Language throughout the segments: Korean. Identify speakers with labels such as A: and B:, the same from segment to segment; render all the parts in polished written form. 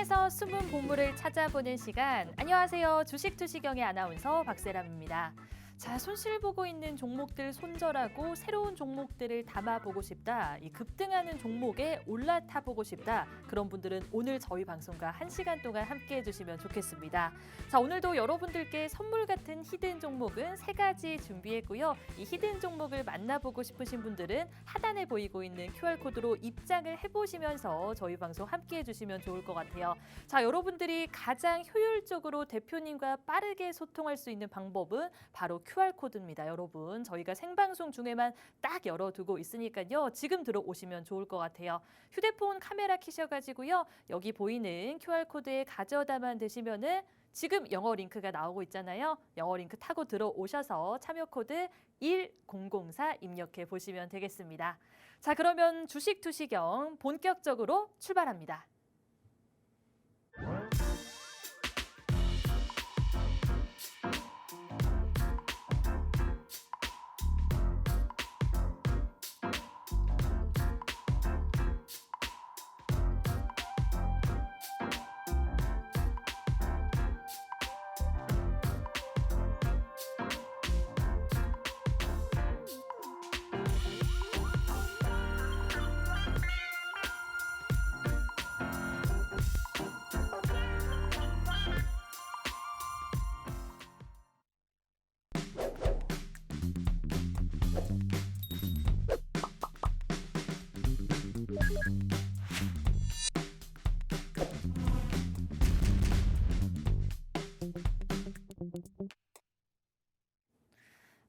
A: 시장에서 숨은 보물을 찾아보는 시간. 안녕하세요. 주식투시경의 아나운서 박세람입니다. 자, 손실 보고 있는 종목들 손절하고 새로운 종목들을 담아보고 싶다. 이 급등하는 종목에 올라타 보고 싶다. 그런 분들은 오늘 저희 방송과 1시간 동안 함께해 주시면 좋겠습니다. 자, 오늘도 여러분들께 선물 같은 히든 종목은 3가지 준비했고요. 이 히든 종목을 만나보고 싶으신 분들은 하단에 보이고 있는 QR코드로 입장을 해보시면서 저희 방송 함께해 주시면 좋을 것 같아요. 자, 여러분들이 가장 효율적으로 대표님과 빠르게 소통할 수 있는 방법은 바로 QR코드입니다. 여러분, 저희가 생방송 중에만 딱 열어두고 있으니까요. 지금 들어오시면 좋을 것 같아요. 휴대폰 카메라 켜셔가지고요. 여기 보이는 QR코드에 가져다만 되시면은 지금 영어 링크가 나오고 있잖아요. 영어 링크 타고 들어오셔서 참여 코드 1004 입력해 보시면 되겠습니다. 자, 그러면 주식 투시경 본격적으로 출발합니다.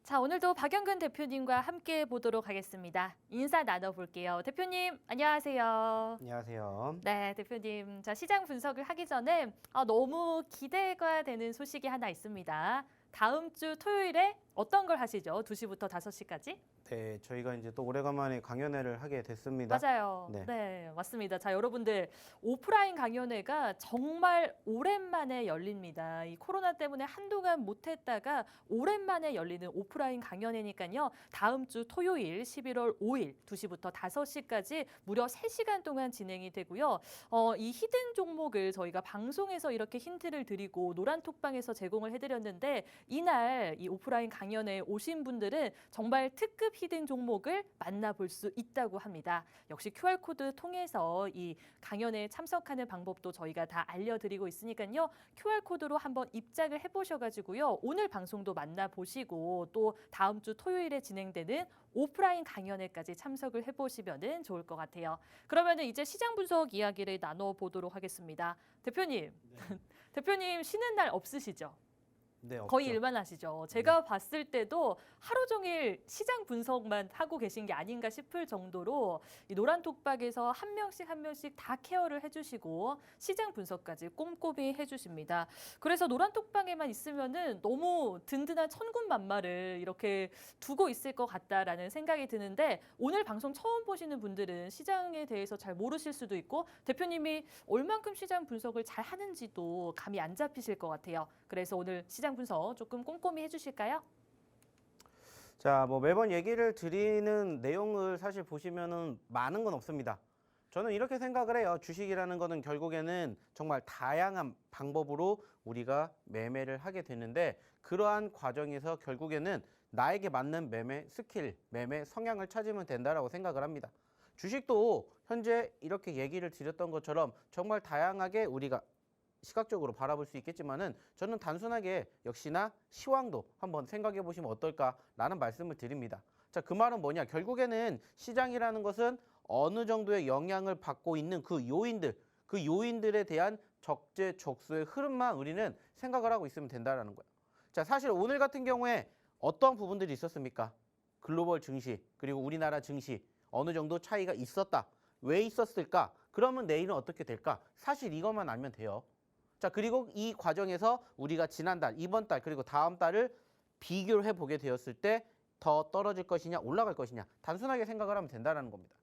A: 자, 오늘도 박영근 대표님과 함께 보도록 하겠습니다. 인사 나눠볼게요. 대표님, 안녕하세요.
B: 안녕하세요.
A: 네, 대표님. 자, 시장 분석을 하기 전에 너무 기대가 되는 소식이 하나 있습니다. 다음 주 토요일에 어떤 걸 하시죠? 2시부터 5시까지?
B: 네, 저희가 이제 또 오래간만에 강연회를 하게 됐습니다.
A: 맞아요.
B: 네.
A: 네, 맞습니다. 자, 여러분들 오프라인 강연회가 정말 오랜만에 열립니다. 이 코로나 때문에 한동안 못했다가 오랜만에 열리는 오프라인 강연회니까요. 다음 주 토요일 11월 5일 2시부터 5시까지 무려 3시간 동안 진행이 되고요. 이 히든 종목을 저희가 방송에서 이렇게 힌트를 드리고 노란톡방에서 제공을 해드렸는데 이날 이 오프라인 강연회에 오신 분들은 정말 특급 히든 종목을 만나볼 수 있다고 합니다. 역시 QR코드 통해서 이 강연에 참석하는 방법도 저희가 다 알려드리고 있으니까요. QR코드로 한번 입장을 해보셔가지고요. 오늘 방송도 만나보시고 또 다음 주 토요일에 진행되는 오프라인 강연회까지 참석을 해보시면 좋을 것 같아요. 그러면 이제 시장 분석 이야기를 나눠보도록 하겠습니다. 대표님,
B: 네.
A: 대표님 쉬는 날 없으시죠?
B: 네, 없죠.
A: 거의 일만 하시죠. 제가 봤을 때도 하루 종일 시장 분석만 하고 계신 게 아닌가 싶을 정도로 이 노란톡박에서 한 명씩 다 케어를 해주시고 시장 분석까지 꼼꼼히 해주십니다. 그래서 노란톡방에만 있으면은 너무 든든한 천군만마를 이렇게 두고 있을 것 같다라는 생각이 드는데 오늘 방송 처음 보시는 분들은 시장에 대해서 잘 모르실 수도 있고 대표님이 얼만큼 시장 분석을 잘 하는지도 감이 안 잡히실 것 같아요. 그래서 오늘 시장 분석 조금 꼼꼼히 해주실까요?
B: 자, 뭐 매번 얘기를 드리는 내용을 사실 보시면은 많은 건 없습니다. 저는 이렇게 생각을 해요. 주식이라는 거는 결국에는 정말 다양한 방법으로 우리가 매매를 하게 되는데 그러한 과정에서 결국에는 나에게 맞는 매매 스킬, 매매 성향을 찾으면 된다라고 생각을 합니다. 주식도 현재 이렇게 얘기를 드렸던 것처럼 정말 다양하게 우리가 시각적으로 바라볼 수 있겠지만은 저는 단순하게 역시나 시황도 한번 생각해 보시면 어떨까라는 말씀을 드립니다. 자, 그 말은 뭐냐? 결국에는 시장이라는 것은 어느 정도의 영향을 받고 있는 그 요인들에 대한 적재적소의 흐름만 우리는 생각을 하고 있으면 된다라는 거예요. 자, 사실 오늘 같은 경우에 어떤 부분들이 있었습니까? 글로벌 증시 그리고 우리나라 증시 어느 정도 차이가 있었다. 왜 있었을까? 그러면 내일은 어떻게 될까? 사실 이것만 알면 돼요. 자, 그리고 이 과정에서 우리가 지난달, 이번 달, 그리고 다음 달을 비교를 해보게 되었을 때 더 떨어질 것이냐, 올라갈 것이냐, 단순하게 생각을 하면 된다는 겁니다.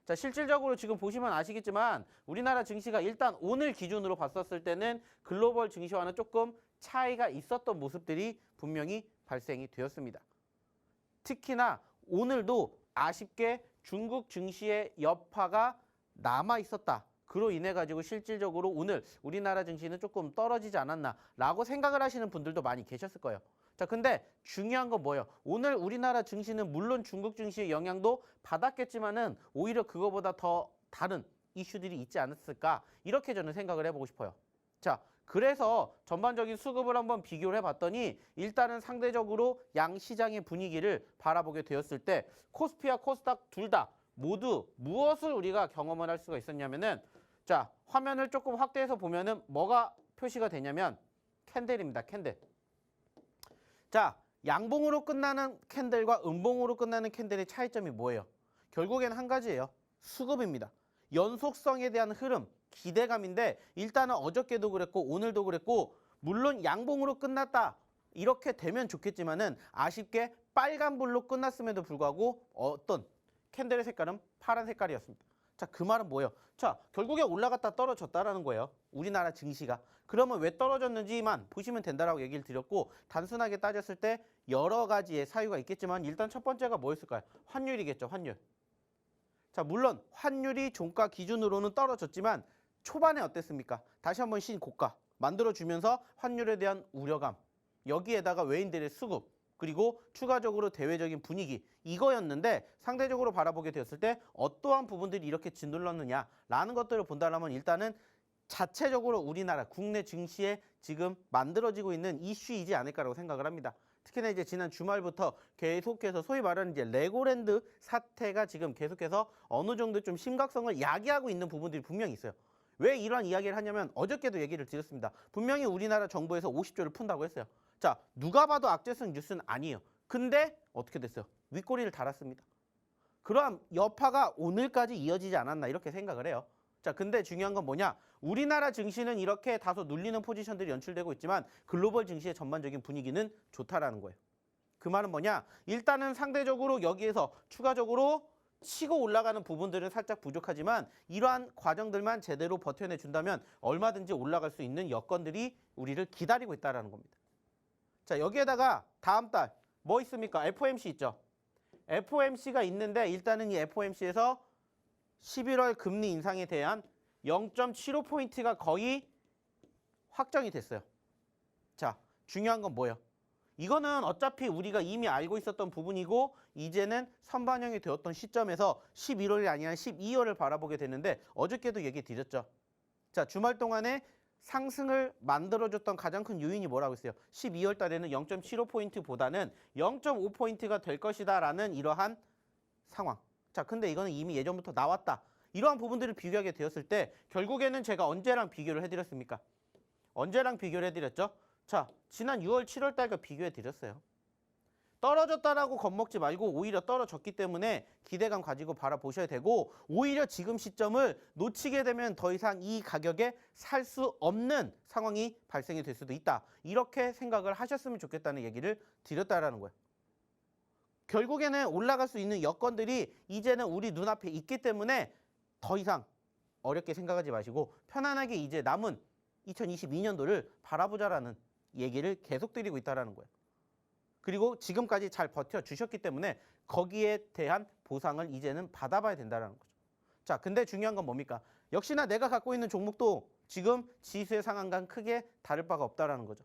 B: 자, 실질적으로 지금 보시면 아시겠지만 우리나라 증시가 일단 오늘 기준으로 봤었을 때는 글로벌 증시와는 조금 차이가 있었던 모습들이 분명히 발생이 되었습니다. 특히나 오늘도 아쉽게 중국 증시의 여파가 남아 있었다. 그로 인해 가지고 실질적으로 오늘 우리나라 증시는 조금 떨어지지 않았나라고 생각을 하시는 분들도 많이 계셨을 거예요. 자, 근데 중요한 건 뭐예요? 오늘 우리나라 증시는 물론 중국 증시의 영향도 받았겠지만은 오히려 그거보다 더 다른 이슈들이 있지 않았을까? 이렇게 저는 생각을 해보고 싶어요. 자, 그래서 전반적인 수급을 한번 비교를 해봤더니 일단은 상대적으로 양 시장의 분위기를 바라보게 되었을 때 코스피와 코스닥 둘 다 모두 무엇을 우리가 경험을 할 수가 있었냐면은 자, 화면을 조금 확대해서 보면은 뭐가 표시가 되냐면 캔들입니다. 캔들. 자, 양봉으로 끝나는 캔들과 음봉으로 끝나는 캔들의 차이점이 뭐예요? 결국엔 한 가지예요. 수급입니다. 연속성에 대한 흐름, 기대감인데 일단은 어저께도 그랬고 오늘도 그랬고 물론 양봉으로 끝났다. 이렇게 되면 좋겠지만은 아쉽게 빨간불로 끝났음에도 불구하고 어떤 캔들의 색깔은 파란 색깔이었습니다. 자, 그 말은 뭐예요? 자, 결국에 올라갔다 떨어졌다라는 거예요. 우리나라 증시가. 그러면 왜 떨어졌는지만 보시면 된다라고 얘기를 드렸고 단순하게 따졌을 때 여러 가지의 사유가 있겠지만 일단 첫 번째가 뭐였을까요? 환율이겠죠. 환율. 자, 물론 환율이 종가 기준으로는 떨어졌지만 초반에 어땠습니까? 다시 한번 신고가 만들어주면서 환율에 대한 우려감, 여기에다가 외인들의 수급, 그리고 추가적으로 대외적인 분위기 이거였는데 상대적으로 바라보게 되었을 때 어떠한 부분들이 이렇게 짓눌렀느냐라는 것들을 본다면 일단은 자체적으로 우리나라 국내 증시에 지금 만들어지고 있는 이슈이지 않을까라고 생각을 합니다. 특히나 이제 지난 주말부터 계속해서 소위 말하는 이제 레고랜드 사태가 지금 계속해서 어느 정도 좀 심각성을 야기하고 있는 부분들이 분명히 있어요. 왜 이러한 이야기를 하냐면 어저께도 얘기를 드렸습니다. 분명히 우리나라 정부에서 50조를 푼다고 했어요. 자, 누가 봐도 악재성 뉴스는 아니에요. 근데 어떻게 됐어요? 윗꼬리를 달았습니다. 그러한 여파가 오늘까지 이어지지 않았나 이렇게 생각을 해요. 자, 근데 중요한 건 뭐냐? 우리나라 증시는 이렇게 다소 눌리는 포지션들이 연출되고 있지만 글로벌 증시의 전반적인 분위기는 좋다라는 거예요. 그 말은 뭐냐? 일단은 상대적으로 여기에서 추가적으로 치고 올라가는 부분들은 살짝 부족하지만 이러한 과정들만 제대로 버텨내 준다면 얼마든지 올라갈 수 있는 여건들이 우리를 기다리고 있다는 겁니다. 자, 여기에다가 다음 달 뭐 있습니까? FOMC 있죠. FOMC가 있는데 일단은 이 FOMC에서 11월 금리 인상에 대한 0.75포인트가 거의 확정이 됐어요. 자, 중요한 건 뭐예요? 이거는 어차피 우리가 이미 알고 있었던 부분이고 이제는 선반영이 되었던 시점에서 11월이 아니라 12월을 바라보게 되는데 어저께도 얘기 드렸죠. 자, 주말 동안에 상승을 만들어줬던 가장 큰 요인이 뭐라고 했어요? 12월 달에는 0.75포인트보다는 0.5포인트가 될 것이다 라는 이러한 상황. 자, 근데 이거는 이미 예전부터 나왔다. 이러한 부분들을 비교하게 되었을 때 결국에는 제가 언제랑 비교를 해드렸습니까? 언제랑 비교를 해드렸죠? 자, 지난 6월, 7월 달과 비교해 드렸어요. 떨어졌다라고 겁먹지 말고 오히려 떨어졌기 때문에 기대감 가지고 바라보셔야 되고 오히려 지금 시점을 놓치게 되면 더 이상 이 가격에 살 수 없는 상황이 발생이 될 수도 있다. 이렇게 생각을 하셨으면 좋겠다는 얘기를 드렸다라는 거예요. 결국에는 올라갈 수 있는 여건들이 이제는 우리 눈앞에 있기 때문에 더 이상 어렵게 생각하지 마시고 편안하게 이제 남은 2022년도를 바라보자라는 얘기를 계속 드리고 있다는 거예요. 그리고 지금까지 잘 버텨주셨기 때문에 거기에 대한 보상을 이제는 받아봐야 된다는 거죠. 자, 근데 중요한 건 뭡니까? 역시나 내가 갖고 있는 종목도 지금 지수의 상한과는 크게 다를 바가 없다는 거죠.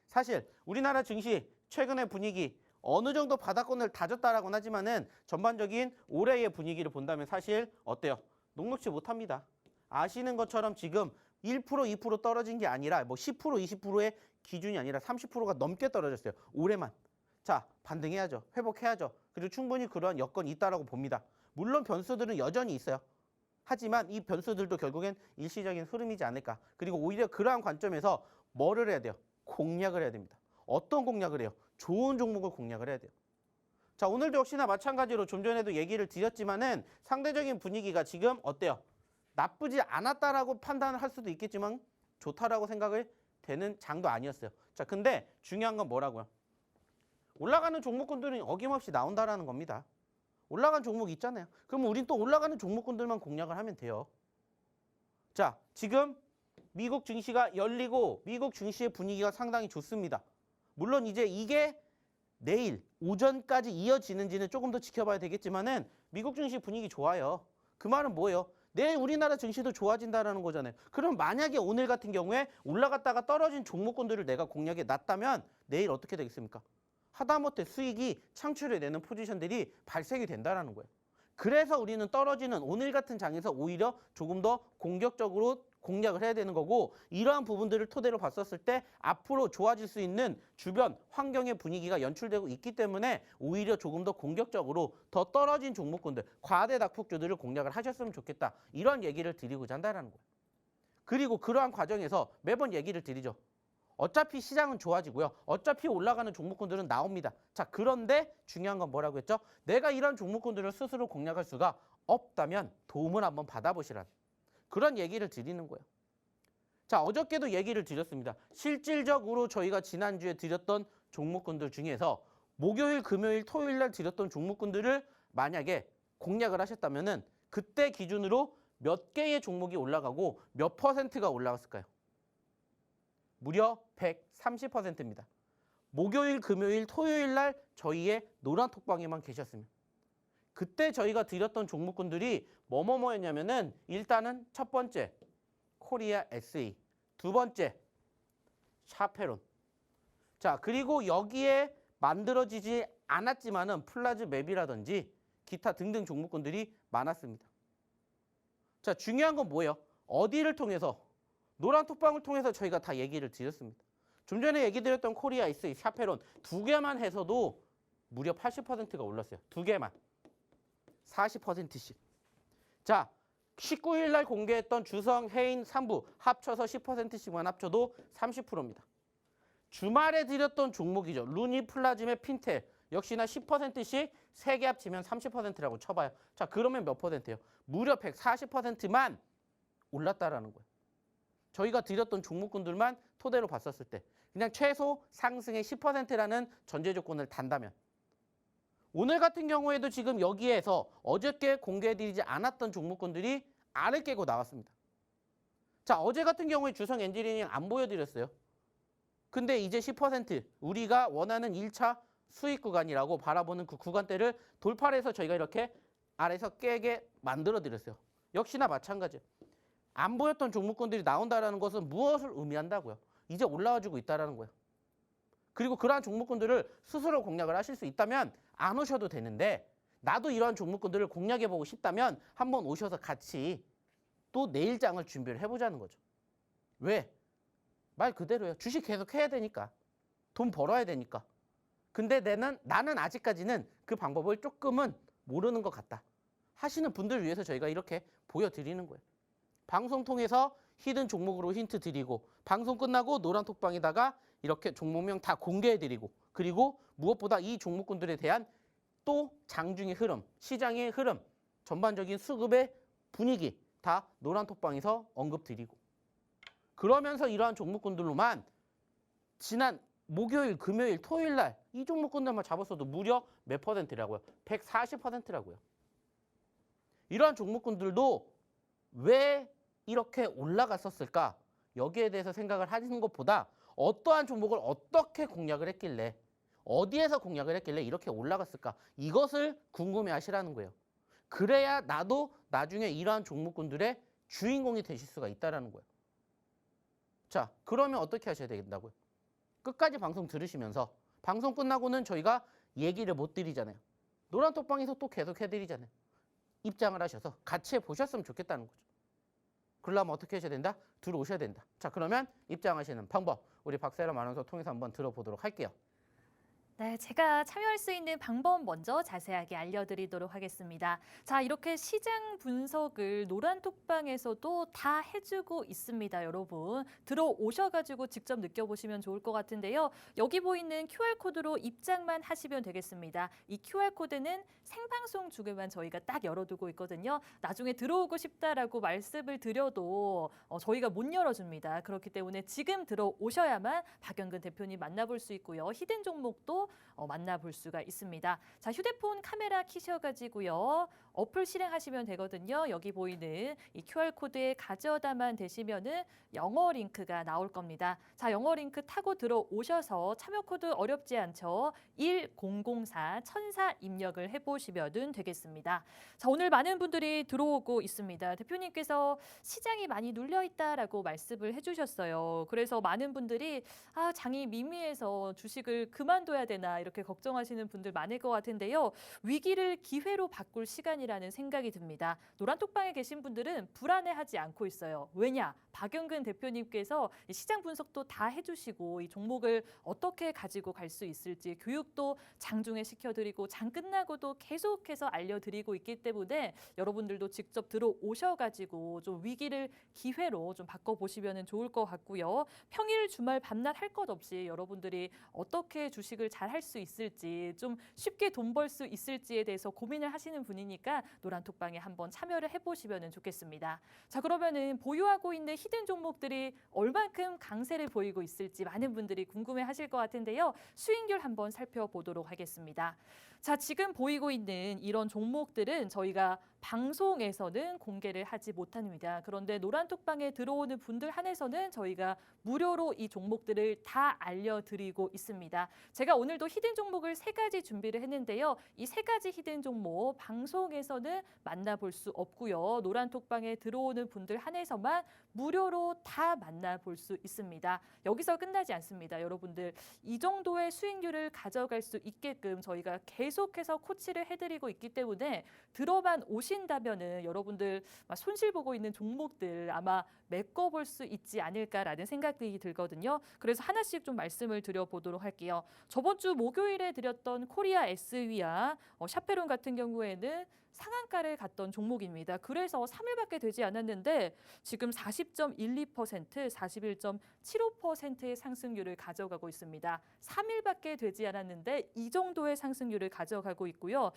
B: 사실 우리나라 증시 최근의 분위기 어느 정도 바닥권을 다졌다라고는 하지만은 전반적인 올해의 분위기를 본다면 사실 어때요? 녹록지 못합니다. 아시는 것처럼 지금 1%, 2% 떨어진 게 아니라 뭐 10%, 20%의 기준이 아니라 30%가 넘게 떨어졌어요. 올해만. 자, 반등해야죠. 회복해야죠. 그리고 충분히 그러한 여건이 있다라고 봅니다. 물론 변수들은 여전히 있어요. 하지만 이 변수들도 결국엔 일시적인 흐름이지 않을까. 그리고 오히려 그러한 관점에서 뭐를 해야 돼요? 공략을 해야 됩니다. 어떤 공략을 해요? 좋은 종목을 공략을 해야 돼요. 자, 오늘도 역시나 마찬가지로 좀 전에도 얘기를 드렸지만은 상대적인 분위기가 지금 어때요? 나쁘지 않았다라고 판단을 할 수도 있겠지만 좋다라고 생각을 되는 장도 아니었어요. 자, 근데 중요한 건 뭐라고요? 올라가는 종목군들은 어김없이 나온다라는 겁니다. 올라간 종목 있잖아요. 그럼 우린 또 올라가는 종목군들만 공략을 하면 돼요. 자, 지금 미국 증시가 열리고 미국 증시의 분위기가 상당히 좋습니다. 물론 이제 이게 내일 오전까지 이어지는지는 조금 더 지켜봐야 되겠지만은 미국 증시 분위기 좋아요. 그 말은 뭐예요? 내일 우리나라 증시도 좋아진다라는 거잖아요. 그럼 만약에 오늘 같은 경우에 올라갔다가 떨어진 종목군들을 내가 공략에 놨다면 내일 어떻게 되겠습니까? 하다못해 수익이 창출해내는 포지션들이 발생이 된다라는 거예요. 그래서 우리는 떨어지는 오늘 같은 장에서 오히려 조금 더 공격적으로 공략을 해야 되는 거고, 이러한 부분들을 토대로 봤었을 때 앞으로 좋아질 수 있는 주변 환경의 분위기가 연출되고 있기 때문에 오히려 조금 더 공격적으로 더 떨어진 종목군들, 과대 낙폭주들을 공략을 하셨으면 좋겠다. 이런 얘기를 드리고자 한다는 거예요. 그리고 그러한 과정에서 매번 얘기를 드리죠. 어차피 시장은 좋아지고요. 어차피 올라가는 종목군들은 나옵니다. 자, 그런데 중요한 건 뭐라고 했죠? 내가 이런 종목군들을 스스로 공략할 수가 없다면 도움을 한번 받아보시라는 그런 얘기를 드리는 거예요. 자, 어저께도 얘기를 드렸습니다. 실질적으로 저희가 지난주에 드렸던 종목군들 중에서 목요일, 금요일, 토요일 날 드렸던 종목군들을 만약에 공략을 하셨다면은 그때 기준으로 몇 개의 종목이 올라가고 몇 퍼센트가 올라갔을까요? 무려 130%입니다. 목요일, 금요일, 토요일 날 저희의 노란 톡방에만 계셨으면. 그때 저희가 드렸던 종목군들이 뭐였냐면은 일단은 첫 번째 코리아 SE, 두 번째 샤페론. 자, 그리고 여기에 만들어지지 않았지만은 플라즈 맵이라든지 기타 등등 종목군들이 많았습니다. 자, 중요한 건 뭐예요? 어디를 통해서? 노란 톡방을 통해서 저희가 다 얘기를 드렸습니다. 좀 전에 얘기 드렸던 코리아 SE, 샤페론 두 개만 해서도 무려 80%가 올랐어요. 두 개만. 40%씩. 자, 19일 날 공개했던 주성, 해인, 삼부 합쳐서 10%씩만 합쳐도 30%입니다. 주말에 드렸던 종목이죠. 루니, 플라즘의 핀텔 역시나 10%씩 3개 합치면 30%라고 쳐봐요. 자, 그러면 몇 퍼센트예요? 무려 140%만 올랐다라는 거예요. 저희가 드렸던 종목군들만 토대로 봤었을 때 그냥 최소 상승의 10%라는 전제 조건을 단다면 오늘 같은 경우에도 지금 여기에서 어저께 공개해드리지 않았던 종목군들이 알을 깨고 나왔습니다. 자, 어제 같은 경우에 주성 엔지니어링 안 보여드렸어요. 근데 이제 10% 우리가 원하는 1차 수익 구간이라고 바라보는 그 구간대를 돌파를 해서 저희가 이렇게 아래에서 깨게 만들어드렸어요. 역시나 마찬가지예요. 안 보였던 종목군들이 나온다는 것은 무엇을 의미한다고요? 이제 올라와주고 있다는 거예요. 그리고 그러한 종목군들을 스스로 공략을 하실 수 있다면 안 오셔도 되는데 나도 이러한 종목군들을 공략해보고 싶다면 한번 오셔서 같이 또 내일장을 준비를 해보자는 거죠. 왜? 말 그대로예요. 주식 계속 해야 되니까. 돈 벌어야 되니까. 근데 나는 아직까지는 그 방법을 조금은 모르는 것 같다 하시는 분들을 위해서 저희가 이렇게 보여드리는 거예요. 방송 통해서 히든 종목으로 힌트 드리고 방송 끝나고 노란 톡방에다가 이렇게 종목명 다 공개해드리고 그리고 무엇보다 이 종목군들에 대한 또 장중의 흐름, 시장의 흐름, 전반적인 수급의 분위기 다 노란 톡방에서 언급드리고 그러면서 이러한 종목군들로만 지난 목요일, 금요일, 토요일 날 이 종목군들만 잡았어도 무려 몇 퍼센트라고요? 140%라고요. 이러한 종목군들도 왜 이렇게 올라갔었을까? 여기에 대해서 생각을 하시는 것보다 어떠한 종목을 어떻게 공략을 했길래 어디에서 공략을 했길래 이렇게 올라갔을까? 이것을 궁금해 하시라는 거예요. 그래야 나도 나중에 이러한 종목군들의 주인공이 되실 수가 있다는 거예요. 자, 그러면 어떻게 하셔야 된다고요? 끝까지 방송 들으시면서 방송 끝나고는 저희가 얘기를 못 드리잖아요. 노란 톡방에서 또 계속 해드리잖아요. 입장을 하셔서 같이 해보셨으면 좋겠다는 거죠. 그러려면 어떻게 하셔야 된다? 들어오셔야 된다. 자, 그러면 입장하시는 방법 우리 박세람 아나운서 통해서 한번 들어보도록 할게요.
A: 네, 제가 참여할 수 있는 방법 먼저 자세하게 알려드리도록 하겠습니다. 자, 이렇게 시장 분석을 노란 톡방에서도 다 해주고 있습니다, 여러분. 들어오셔가지고 직접 느껴보시면 좋을 것 같은데요. 여기 보이는 QR코드로 입장만 하시면 되겠습니다. 이 QR코드는 생방송 중에만 저희가 딱 열어두고 있거든요. 나중에 들어오고 싶다라고 말씀을 드려도 저희가 못 열어줍니다. 그렇기 때문에 지금 들어오셔야만 박영근 대표님 만나볼 수 있고요. 히든 종목도 만나볼 수가 있습니다. 자, 휴대폰 카메라 키셔가지고요. 어플 실행하시면 되거든요. 여기 보이는 이 QR코드에 가져다만 되시면은 영어 링크가 나올 겁니다. 자, 영어 링크 타고 들어오셔서 참여 코드 어렵지 않죠? 1004-1004 입력을 해보시면 되겠습니다. 자, 오늘 많은 분들이 들어오고 있습니다. 대표님께서 시장이 많이 눌려있다라고 말씀을 해주셨어요. 그래서 많은 분들이 장이 미미해서 주식을 그만둬야 되나 이렇게 걱정하시는 분들 많을 것 같은데요. 위기를 기회로 바꿀 시간이라는 생각이 듭니다. 노란톡방에 계신 분들은 불안해하지 않고 있어요. 왜냐? 박영근 대표님께서 시장 분석도 다 해주시고 이 종목을 어떻게 가지고 갈 수 있을지 교육도 장중에 시켜드리고 장 끝나고도 계속해서 알려드리고 있기 때문에 여러분들도 직접 들어오셔가지고 좀 위기를 기회로 좀 바꿔보시면 좋을 것 같고요. 평일 주말 밤낮 할 것 없이 여러분들이 어떻게 주식을 잘 할 수 있을지 좀 쉽게 돈 벌 수 있을지에 대해서 고민을 하시는 분이니까 노란톡방에 한번 참여를 해보시면 좋겠습니다. 자, 그러면은 보유하고 있는 히든 종목들이 얼만큼 강세를 보이고 있을지 많은 분들이 궁금해하실 것 같은데요. 수익률 한번 살펴보도록 하겠습니다. 자, 지금 보이고 있는 이런 종목들은 저희가 방송에서는 공개를 하지 못합니다. 그런데 노란톡방에 들어오는 분들 한해서는 저희가 무료로 이 종목들을 다 알려드리고 있습니다. 제가 오늘도 히든 종목을 3가지 준비를 했는데요. 이 3가지 히든 종목 방송에서는 만나볼 수 없고요. 노란톡방에 들어오는 분들 한해서만 무료로 다 만나볼 수 있습니다. 여기서 끝나지 않습니다. 여러분들 이 정도의 수익률을 가져갈 수 있게끔 저희가 계속해서 코치를 해드리고 있기 때문에 들어만 오신다면은 여러분들 손실 보고 있는 종목들 아마 메꿔볼 수 있지 않을까라는 생각이 들거든요. 그래서 하나씩 좀 말씀을 드려보도록 할게요. 저번 주 목요일에 드렸던 코리아 SV와 샤페론 같은 경우에는 상한가를 갔던 종목입니다. 그래서 3일밖에 되지 않았는데 지금 40.12%, 41.75%의 상승률을 가져가고 있습니다. 3일밖에 되지 않았는데 이 정도의 상승률을 가져가고 있고요.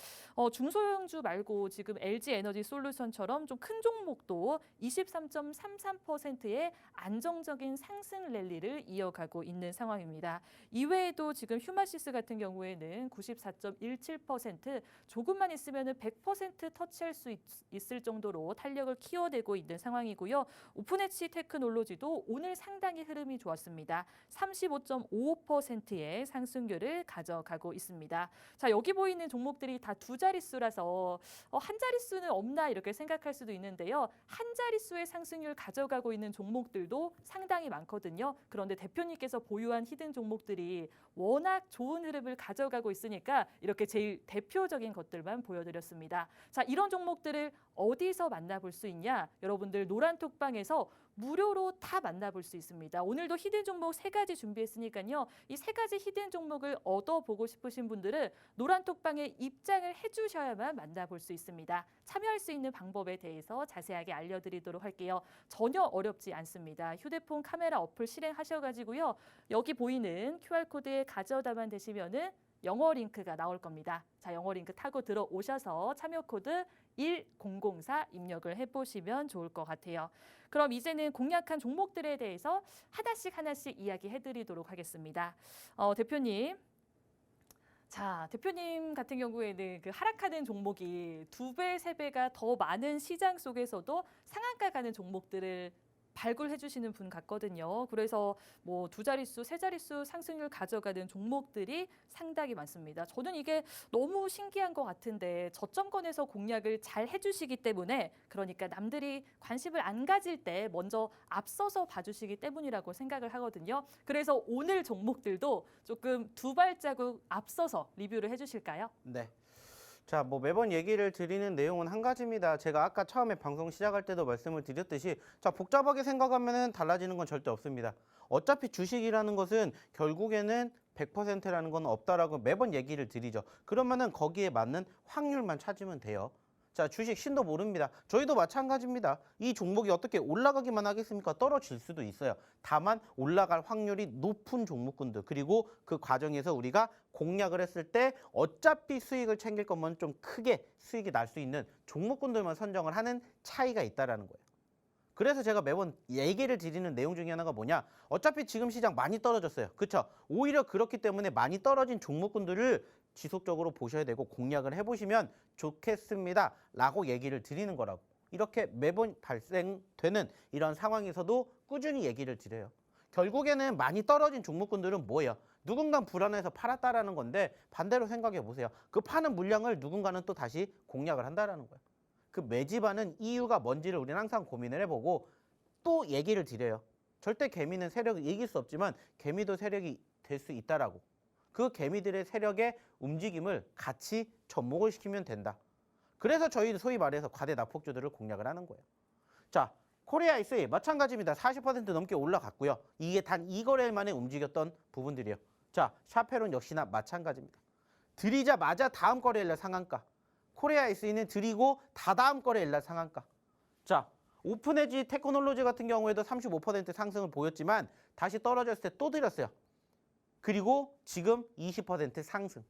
A: 중소형주 말고 지금 LG에너지 솔루션처럼 좀 큰 종목도 23.33%의 안정적인 상승 랠리를 이어가고 있는 상황입니다. 이외에도 지금 휴마시스 같은 경우에는 94.17%, 조금만 있으면 100% 터치할 수 있을 정도로 탄력을 키워내고 있는 상황이고요. 오픈엣지 테크놀로지도 오늘 상당히 흐름이 좋았습니다. 35.55%의 상승률을 가져가고 있습니다. 자, 여기 보이는 종목들이 다 2자릿수라서 한 자릿수는 없나 이렇게 생각할 수도 있는데요. 한 자릿수의 상승률 가져가고 있는 종목들도 상당히 많거든요. 그런데 대표님께서 보유한 히든 종목들이 워낙 좋은 흐름을 가져가고 있으니까 이렇게 제일 대표적인 것들만 보여드렸습니다. 자, 이런 종목들을 어디서 만나볼 수 있냐? 여러분들 노란톡방에서 무료로 다 만나볼 수 있습니다. 오늘도 히든 종목 3가지 준비했으니까요. 이 3가지 히든 종목을 얻어보고 싶으신 분들은 노란톡방에 입장을 해주셔야만 만나볼 수 있습니다. 참여할 수 있는 방법에 대해서 자세하게 알려드리도록 할게요. 전혀 어렵지 않습니다. 휴대폰 카메라 어플 실행하셔가지고요. 여기 보이는 QR코드에 가져다만 되시면은 영어 링크가 나올 겁니다. 자, 영어 링크 타고 들어오셔서 참여 코드 1004 입력을 해보시면 좋을 것 같아요. 그럼 이제는 공략한 종목들에 대해서 하나씩 이야기해드리도록 하겠습니다. 대표님. 자, 대표님 같은 경우에는 그 하락하는 종목이 2배, 3배가 더 많은 시장 속에서도 상한가 가는 종목들을 발굴해 주시는 분 같거든요. 그래서 뭐 2자릿수, 3자릿수 상승률 가져가는 종목들이 상당히 많습니다. 저는 이게 너무 신기한 것 같은데 저점권에서 공략을 잘 해주시기 때문에 그러니까 남들이 관심을 안 가질 때 먼저 앞서서 봐주시기 때문이라고 생각을 하거든요. 그래서 오늘 종목들도 조금 2발자국 앞서서 리뷰를 해주실까요?
B: 네. 자, 뭐 매번 얘기를 드리는 내용은 한 가지입니다. 제가 아까 처음에 방송 시작할 때도 말씀을 드렸듯이 자, 복잡하게 생각하면 달라지는 건 절대 없습니다. 어차피 주식이라는 것은 결국에는 100%라는 건 없다라고 매번 얘기를 드리죠. 그러면은 거기에 맞는 확률만 찾으면 돼요. 자, 주식 신도 모릅니다. 저희도 마찬가지입니다. 이 종목이 어떻게 올라가기만 하겠습니까? 떨어질 수도 있어요. 다만 올라갈 확률이 높은 종목군들 그리고 그 과정에서 우리가 공략을 했을 때 어차피 수익을 챙길 거면 좀 크게 수익이 날 수 있는 종목군들만 선정을 하는 차이가 있다라는 거예요. 그래서 제가 매번 얘기를 드리는 내용 중에 하나가 뭐냐? 어차피 지금 시장 많이 떨어졌어요. 그렇죠? 오히려 그렇기 때문에 많이 떨어진 종목군들을 지속적으로 보셔야 되고 공략을 해보시면 좋겠습니다. 라고 얘기를 드리는 거라고. 이렇게 매번 발생되는 이런 상황에서도 꾸준히 얘기를 드려요. 결국에는 많이 떨어진 종목군들은 뭐예요? 누군가 불안해서 팔았다라는 건데 반대로 생각해 보세요. 그 파는 물량을 누군가는 또 다시 공략을 한다라는 거예요. 그 매집하는 이유가 뭔지를 우리는 항상 고민을 해보고 또 얘기를 드려요. 절대 개미는 세력을 이길 수 없지만 개미도 세력이 될 수 있다라고. 그 개미들의 세력의 움직임을 같이 접목을 시키면 된다. 그래서 저희는 소위 말해서 과대 낙폭주들을 공략을 하는 거예요. 자, 코리아 IC 마찬가지입니다. 40% 넘게 올라갔고요. 이게 단 2거래일 만에 움직였던 부분들이에요. 자, 샤페론 역시나 마찬가지입니다. 들이자마자 다음 거래일날 상한가. 코리아 IC는 들이고 다다음 거래일날 상한가. 자, 오픈에지 테크놀로지 같은 경우에도 35% 상승을 보였지만 다시 떨어졌을 때 또 들였어요. 그리고 지금 20% 상승.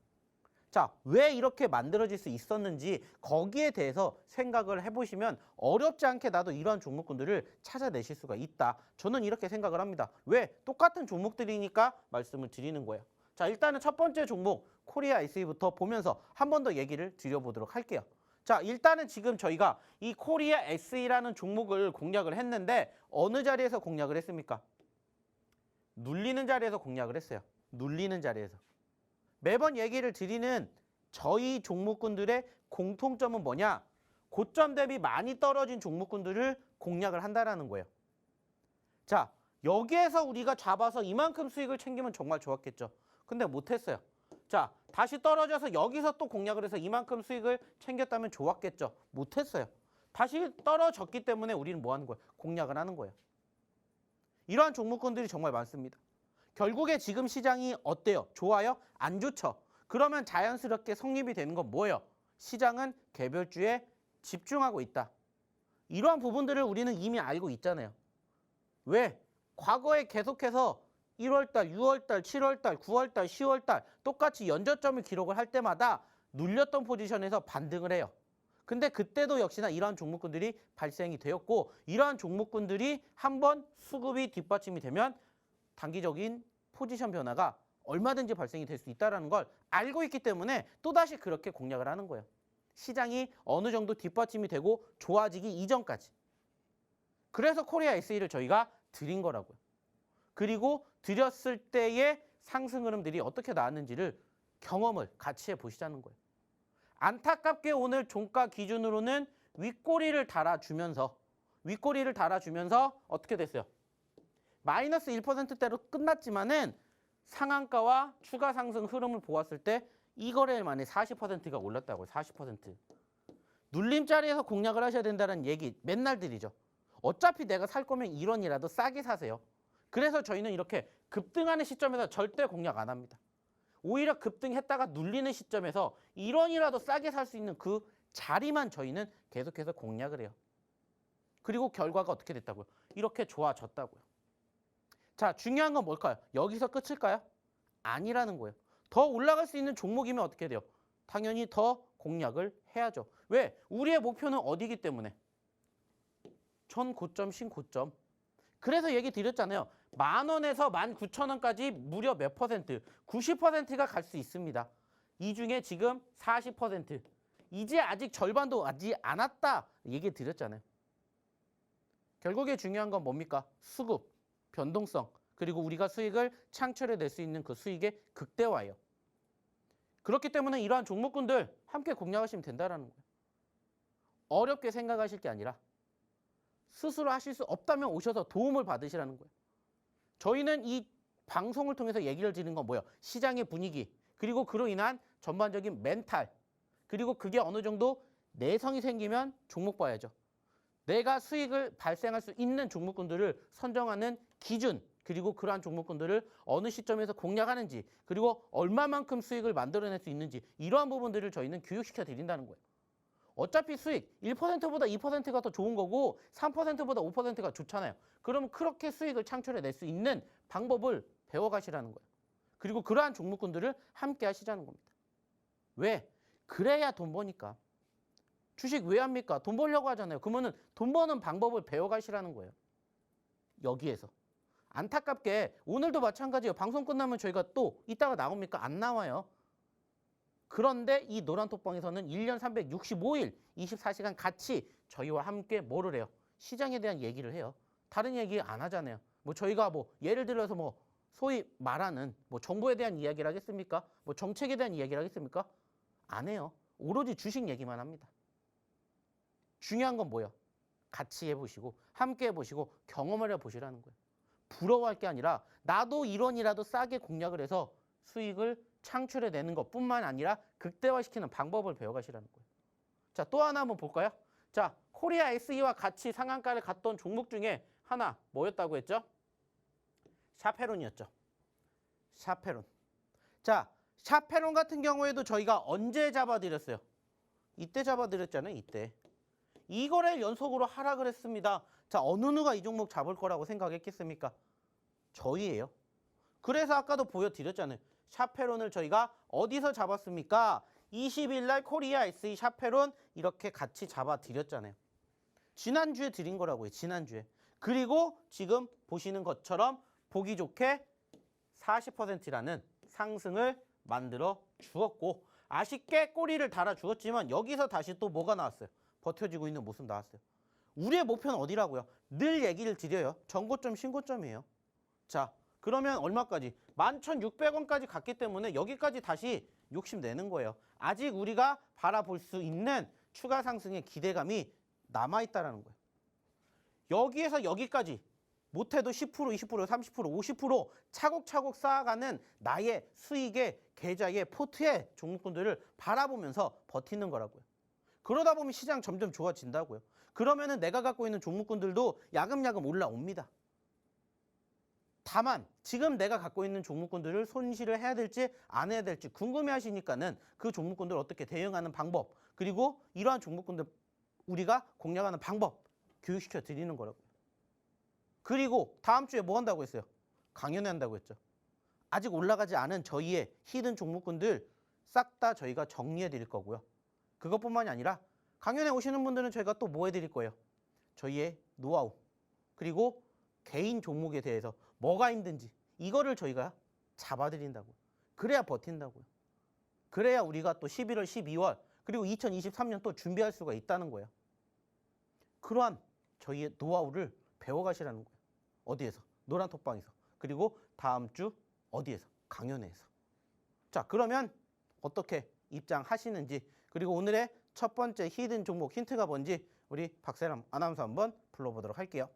B: 자, 왜 이렇게 만들어질 수 있었는지 거기에 대해서 생각을 해보시면 어렵지 않게 나도 이러한 종목군들을 찾아내실 수가 있다. 저는 이렇게 생각을 합니다. 왜? 똑같은 종목들이니까 말씀을 드리는 거예요. 자, 일단은 첫 번째 종목 코리아 IC부터 보면서 한 번 더 얘기를 드려보도록 할게요. 자, 일단은 지금 저희가 이 코리아 SE라는 종목을 공략을 했는데 어느 자리에서 공략을 했습니까? 눌리는 자리에서 공략을 했어요. 눌리는 자리에서. 매번 얘기를 드리는 저희 종목군들의 공통점은 뭐냐? 고점 대비 많이 떨어진 종목군들을 공략을 한다라는 거예요. 자, 여기에서 우리가 잡아서 이만큼 수익을 챙기면 정말 좋았겠죠. 근데 못했어요. 자, 다시 떨어져서 여기서 또 공략을 해서 이만큼 수익을 챙겼다면 좋았겠죠. 못했어요. 다시 떨어졌기 때문에 우리는 뭐 하는 거예요? 공략을 하는 거예요. 이러한 종목군들이 정말 많습니다. 결국에 지금 시장이 어때요? 좋아요? 안 좋죠? 그러면 자연스럽게 성립이 되는 건 뭐예요? 시장은 개별주에 집중하고 있다. 이러한 부분들을 우리는 이미 알고 있잖아요. 왜? 과거에 계속해서 1월달, 6월달, 7월달, 9월달, 10월달 똑같이 연저점을 기록을 할 때마다 눌렸던 포지션에서 반등을 해요. 근데 그때도 역시나 이러한 종목군들이 발생이 되었고 이러한 종목군들이 한번 수급이 뒷받침이 되면 단기적인 포지션 변화가 얼마든지 발생이 될 수 있다는 걸 알고 있기 때문에 또다시 그렇게 공략을 하는 거예요. 시장이 어느 정도 뒷받침이 되고 좋아지기 이전까지. 그래서 코리아 SE를 저희가 드린 거라고요. 그리고 드렸을 때의 상승 흐름들이 어떻게 나왔는지를 경험을 같이 해보시자는 거예요. 안타깝게 오늘 종가 기준으로는 윗꼬리를 달아주면서 어떻게 됐어요? 마이너스 1%대로 끝났지만은 상한가와 추가 상승 흐름을 보았을 때 이 거래일 만에 40%가 올랐다고요. 40%. 눌림자리에서 공략을 하셔야 된다는 얘기 맨날 드리죠. 어차피 내가 살 거면 1원이라도 싸게 사세요. 그래서 저희는 이렇게 급등하는 시점에서 절대 공략 안 합니다. 오히려 급등했다가 눌리는 시점에서 1원이라도 싸게 살 수 있는 그 자리만 저희는 계속해서 공략을 해요. 그리고 결과가 어떻게 됐다고요? 이렇게 좋아졌다고요. 자, 중요한 건 뭘까요? 여기서 끝일까요? 아니라는 거예요. 더 올라갈 수 있는 종목이면 어떻게 돼요? 당연히 더 공략을 해야죠. 왜? 우리의 목표는 어디기 때문에? 전 고점, 신고점. 그래서 얘기 드렸잖아요. 10,000원에서 19,000원까지 무려 몇 퍼센트? 90%가 갈 수 있습니다. 이 중에 지금 40%. 이제 아직 절반도 하지 않았다. 얘기 드렸잖아요. 결국에 중요한 건 뭡니까? 수급, 변동성, 그리고 우리가 수익을 창출해낼 수 있는 그 수익의 극대화예요. 그렇기 때문에 이러한 종목군들 함께 공략하시면 된다는 거예요. 어렵게 생각하실 게 아니라 스스로 하실 수 없다면 오셔서 도움을 받으시라는 거예요. 저희는 이 방송을 통해서 얘기를 드리는 건 뭐예요? 시장의 분위기, 그리고 그로 인한 전반적인 멘탈, 그리고 그게 어느 정도 내성이 생기면 종목 봐야죠. 내가 수익을 발생할 수 있는 종목군들을 선정하는 기준, 그리고 그러한 종목군들을 어느 시점에서 공략하는지, 그리고 얼마만큼 수익을 만들어낼 수 있는지, 이러한 부분들을 저희는 교육시켜 드린다는 거예요. 어차피 수익 1%보다 2%가 더 좋은 거고 3%보다 5%가 좋잖아요. 그러면 그렇게 수익을 창출해낼 수 있는 방법을 배워가시라는 거예요. 그리고 그러한 종목군들을 함께 하시자는 겁니다. 왜? 그래야 돈 버니까. 주식 왜 합니까? 돈 벌려고 하잖아요. 그러면은 돈 버는 방법을 배워가시라는 거예요. 여기에서. 안타깝게 오늘도 마찬가지예요. 방송 끝나면 저희가 또 이따가 나옵니까? 안 나와요. 그런데 이 노란톡방에서는 1년 365일 24시간 같이 저희와 함께 뭐를 해요? 시장에 대한 얘기를 해요. 다른 얘기 안 하잖아요. 뭐 저희가 뭐 예를 들어서 뭐 소위 말하는 뭐 정부에 대한 이야기를 하겠습니까? 뭐 정책에 대한 이야기를 하겠습니까? 안 해요. 오로지 주식 얘기만 합니다. 중요한 건 뭐예요? 같이 해보시고 함께 해보시고 경험을 해보시라는 거예요. 부러워할 게 아니라 나도 1원이라도 싸게 공략을 해서 수익을 창출해내는 것뿐만 아니라 극대화시키는 방법을 배워가시라는 거예요. 자, 또 하나 한번 볼까요? 자, 코리아 SE와 같이 상한가를 갔던 종목 중에 하나 뭐였다고 했죠? 샤페론이었죠. 샤페론. 자, 샤페론 같은 경우에도 저희가 언제 잡아드렸어요? 이때 잡아드렸잖아요. 이때. 이거를 연속으로 하락을 했습니다. 자, 어느 누가 이 종목 잡을 거라고 생각했겠습니까? 저희예요. 그래서 아까도 보여드렸잖아요. 샤페론을 저희가 어디서 잡았습니까? 20일 날 코리아 SE 샤페론 이렇게 같이 잡아드렸잖아요. 지난주에 드린 거라고요. 지난주에. 그리고 지금 보시는 것처럼 보기 좋게 40%라는 상승을 만들어 주었고 아쉽게 꼬리를 달아 주었지만 여기서 다시 또 뭐가 나왔어요? 버텨지고 있는 모습 나왔어요. 우리의 목표는 어디라고요? 늘 얘기를 드려요. 전고점, 신고점이에요. 자, 그러면 얼마까지? 11,600원까지 갔기 때문에 여기까지 다시 욕심내는 거예요. 아직 우리가 바라볼 수 있는 추가 상승의 기대감이 남아있다는 거예요. 여기에서 여기까지 못해도 10%, 20%, 30%, 50% 차곡차곡 쌓아가는 나의 수익의 계좌의 포트의 종목군들을 바라보면서 버티는 거라고요. 그러다 보면 시장 점점 좋아진다고요. 그러면은 내가 갖고 있는 종목군들도 야금야금 올라옵니다. 다만 지금 내가 갖고 있는 종목군들을 손실을 해야 될지 안 해야 될지 궁금해하시니까는 그 종목군들 어떻게 대응하는 방법 그리고 이러한 종목군들 우리가 공략하는 방법 교육시켜 드리는 거라고요. 그리고 다음 주에 뭐 한다고 했어요? 강연회 한다고 했죠. 아직 올라가지 않은 저희의 히든 종목군들 싹 다 저희가 정리해 드릴 거고요. 그것뿐만이 아니라 강연회 오시는 분들은 저희가 또 뭐 해드릴 거예요? 저희의 노하우 그리고 개인 종목에 대해서 뭐가 힘든지 이거를 저희가 잡아드린다고요. 그래야 버틴다고요. 그래야 우리가 또 11월, 12월 그리고 2023년 또 준비할 수가 있다는 거예요. 그러한 저희의 노하우를 배워가시라는 거예요. 어디에서? 노란톡방에서. 그리고 다음 주 어디에서? 강연회에서. 자, 그러면 어떻게 입장하시는지 그리고 오늘의 첫 번째 히든 종목 힌트가 뭔지 우리 박세람 아나운서 한번 불러보도록 할게요.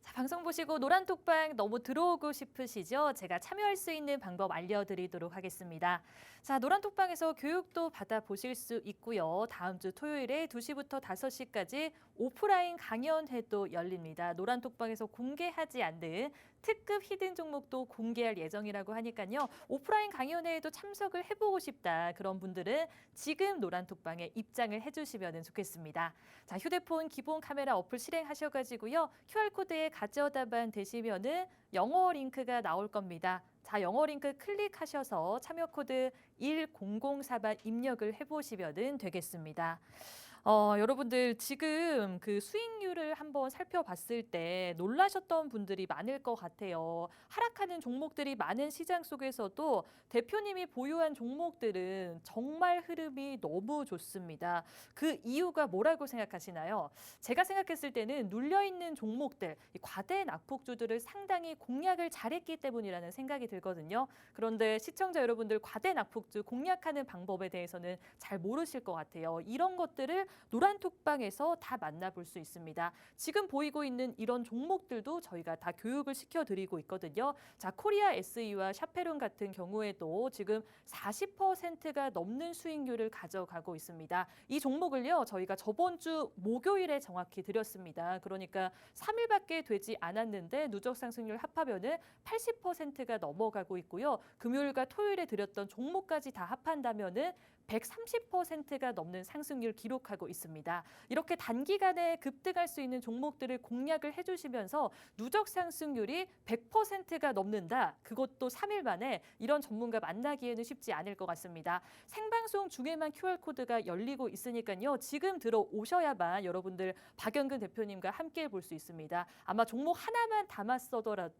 A: 자, 방송 보시고 노란톡방 너무 들어오고 싶으시죠? 제가 참여할 수 있는 방법 알려드리도록 하겠습니다. 자, 노란톡방에서 교육도 받아보실 수 있고요. 다음 주 토요일에 2시부터 5시까지 오프라인 강연회도 열립니다. 노란톡방에서 공개하지 않는 특급 히든 종목도 공개할 예정이라고 하니까요. 오프라인 강연회에도 참석을 해보고 싶다. 그런 분들은 지금 노란톡방에 입장을 해주시면 좋겠습니다. 자, 휴대폰 기본 카메라 어플 실행하셔가지고요. QR코드에 가져다만 되시면은 영어 링크가 나올 겁니다. 자, 영어 링크 클릭하셔서 참여 코드 1004번 입력을 해보시면 되겠습니다. 여러분들 지금 그 수익률을 한번 살펴봤을 때 놀라셨던 분들이 많을 것 같아요. 하락하는 종목들이 많은 시장 속에서도 대표님이 보유한 종목들은 정말 흐름이 너무 좋습니다. 그 이유가 뭐라고 생각하시나요? 제가 생각했을 때는 눌려있는 종목들, 이 과대 낙폭주들을 상당히 공략을 잘했기 때문이라는 생각이 들거든요. 그런데 시청자 여러분들 과대 낙폭주 공략하는 방법에 대해서는 잘 모르실 것 같아요. 이런 것들을 노란톡방에서 다 만나볼 수 있습니다. 지금 보이고 있는 이런 종목들도 저희가 다 교육을 시켜드리고 있거든요. 자, 코리아 SE와 샤페론 같은 경우에도 지금 40%가 넘는 수익률을 가져가고 있습니다. 이 종목을요, 저희가 저번 주 목요일에 정확히 드렸습니다. 그러니까 3일밖에 되지 않았는데 누적 상승률 합하면은 80%가 넘어가고 있고요. 금요일과 토요일에 드렸던 종목까지 다 합한다면은 130%가 넘는 상승률 기록하고 있습니다. 이렇게 단기간에 급등할 수 있는 종목들을 공략을 해주시면서 누적 상승률이 100%가 넘는다. 그것도 3일 만에 이런 전문가 만나기에는 쉽지 않을 것 같습니다. 생방송 중에만 QR코드가 열리고 있으니까요. 지금 들어오셔야만 여러분들 박영근 대표님과 함께 볼 수 있습니다. 아마 종목 하나만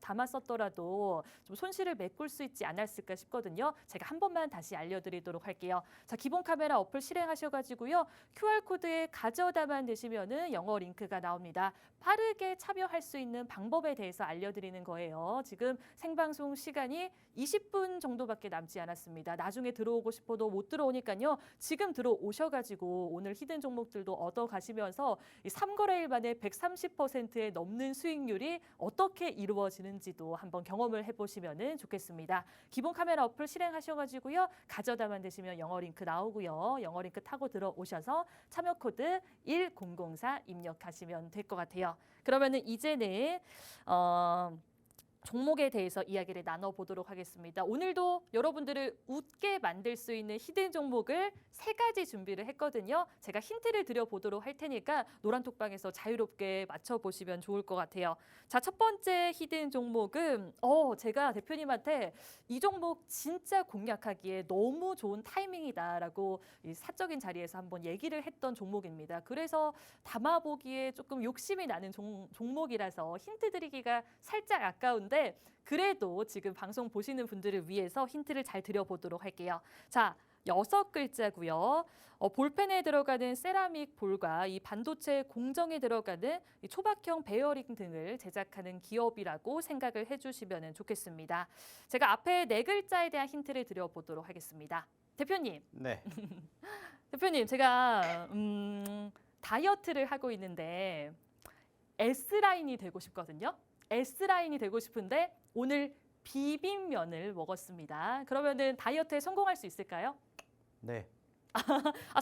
A: 담았었더라도 좀 손실을 메꿀 수 있지 않았을까 싶거든요. 제가 한 번만 다시 알려드리도록 할게요. 자, 기본 카메라 어플 실행하셔가지고요. QR코드에 가져다만 되시면은 영어 링크가 나옵니다. 빠르게 참여할 수 있는 방법에 대해서 알려드리는 거예요. 지금 생방송 시간이 20분 정도밖에 남지 않았습니다. 나중에 들어오고 싶어도 못 들어오니까요. 지금 들어오셔가지고 오늘 히든 종목들도 얻어가시면서 이 3거래일 만에 130%에 넘는 수익률이 어떻게 이루어지는지도 한번 경험을 해보시면 좋겠습니다. 기본 카메라 어플 실행하셔가지고요. 가져다만 되시면 영어 링크 나오고요. 영어 링크 타고 들어오셔서 참여 코드 1004 입력하시면 될 것 같아요. 그러면은 이제는 종목에 대해서 이야기를 나눠보도록 하겠습니다. 오늘도 여러분들을 웃게 만들 수 있는 히든 종목을 3가지 준비를 했거든요. 제가 힌트를 드려보도록 할 테니까 노란톡방에서 자유롭게 맞춰보시면 좋을 것 같아요. 자, 첫 번째 히든 종목은 제가 대표님한테 이 종목 진짜 공략하기에 너무 좋은 타이밍이다라고 이 사적인 자리에서 한번 얘기를 했던 종목입니다. 그래서 담아보기에 조금 욕심이 나는 종목이라서 힌트 드리기가 살짝 아까운데 그래도 지금 방송 보시는 분들을 위해서 힌트를 잘 드려보도록 할게요. 자, 6글자고요. 볼펜에 들어가는 세라믹 볼과 이 반도체 공정에 들어가는 이 초박형 베어링 등을 제작하는 기업이라고 생각을 해주시면 좋겠습니다. 제가 앞에 4글자에 대한 힌트를 드려보도록 하겠습니다. 대표님.
B: 네.
A: 대표님, 제가 다이어트를 하고 있는데 S라인이 되고 싶거든요. S라인이 되고 싶은데 오늘 비빔면을 먹었습니다. 그러면은 다이어트에 성공할 수 있을까요?
B: 네.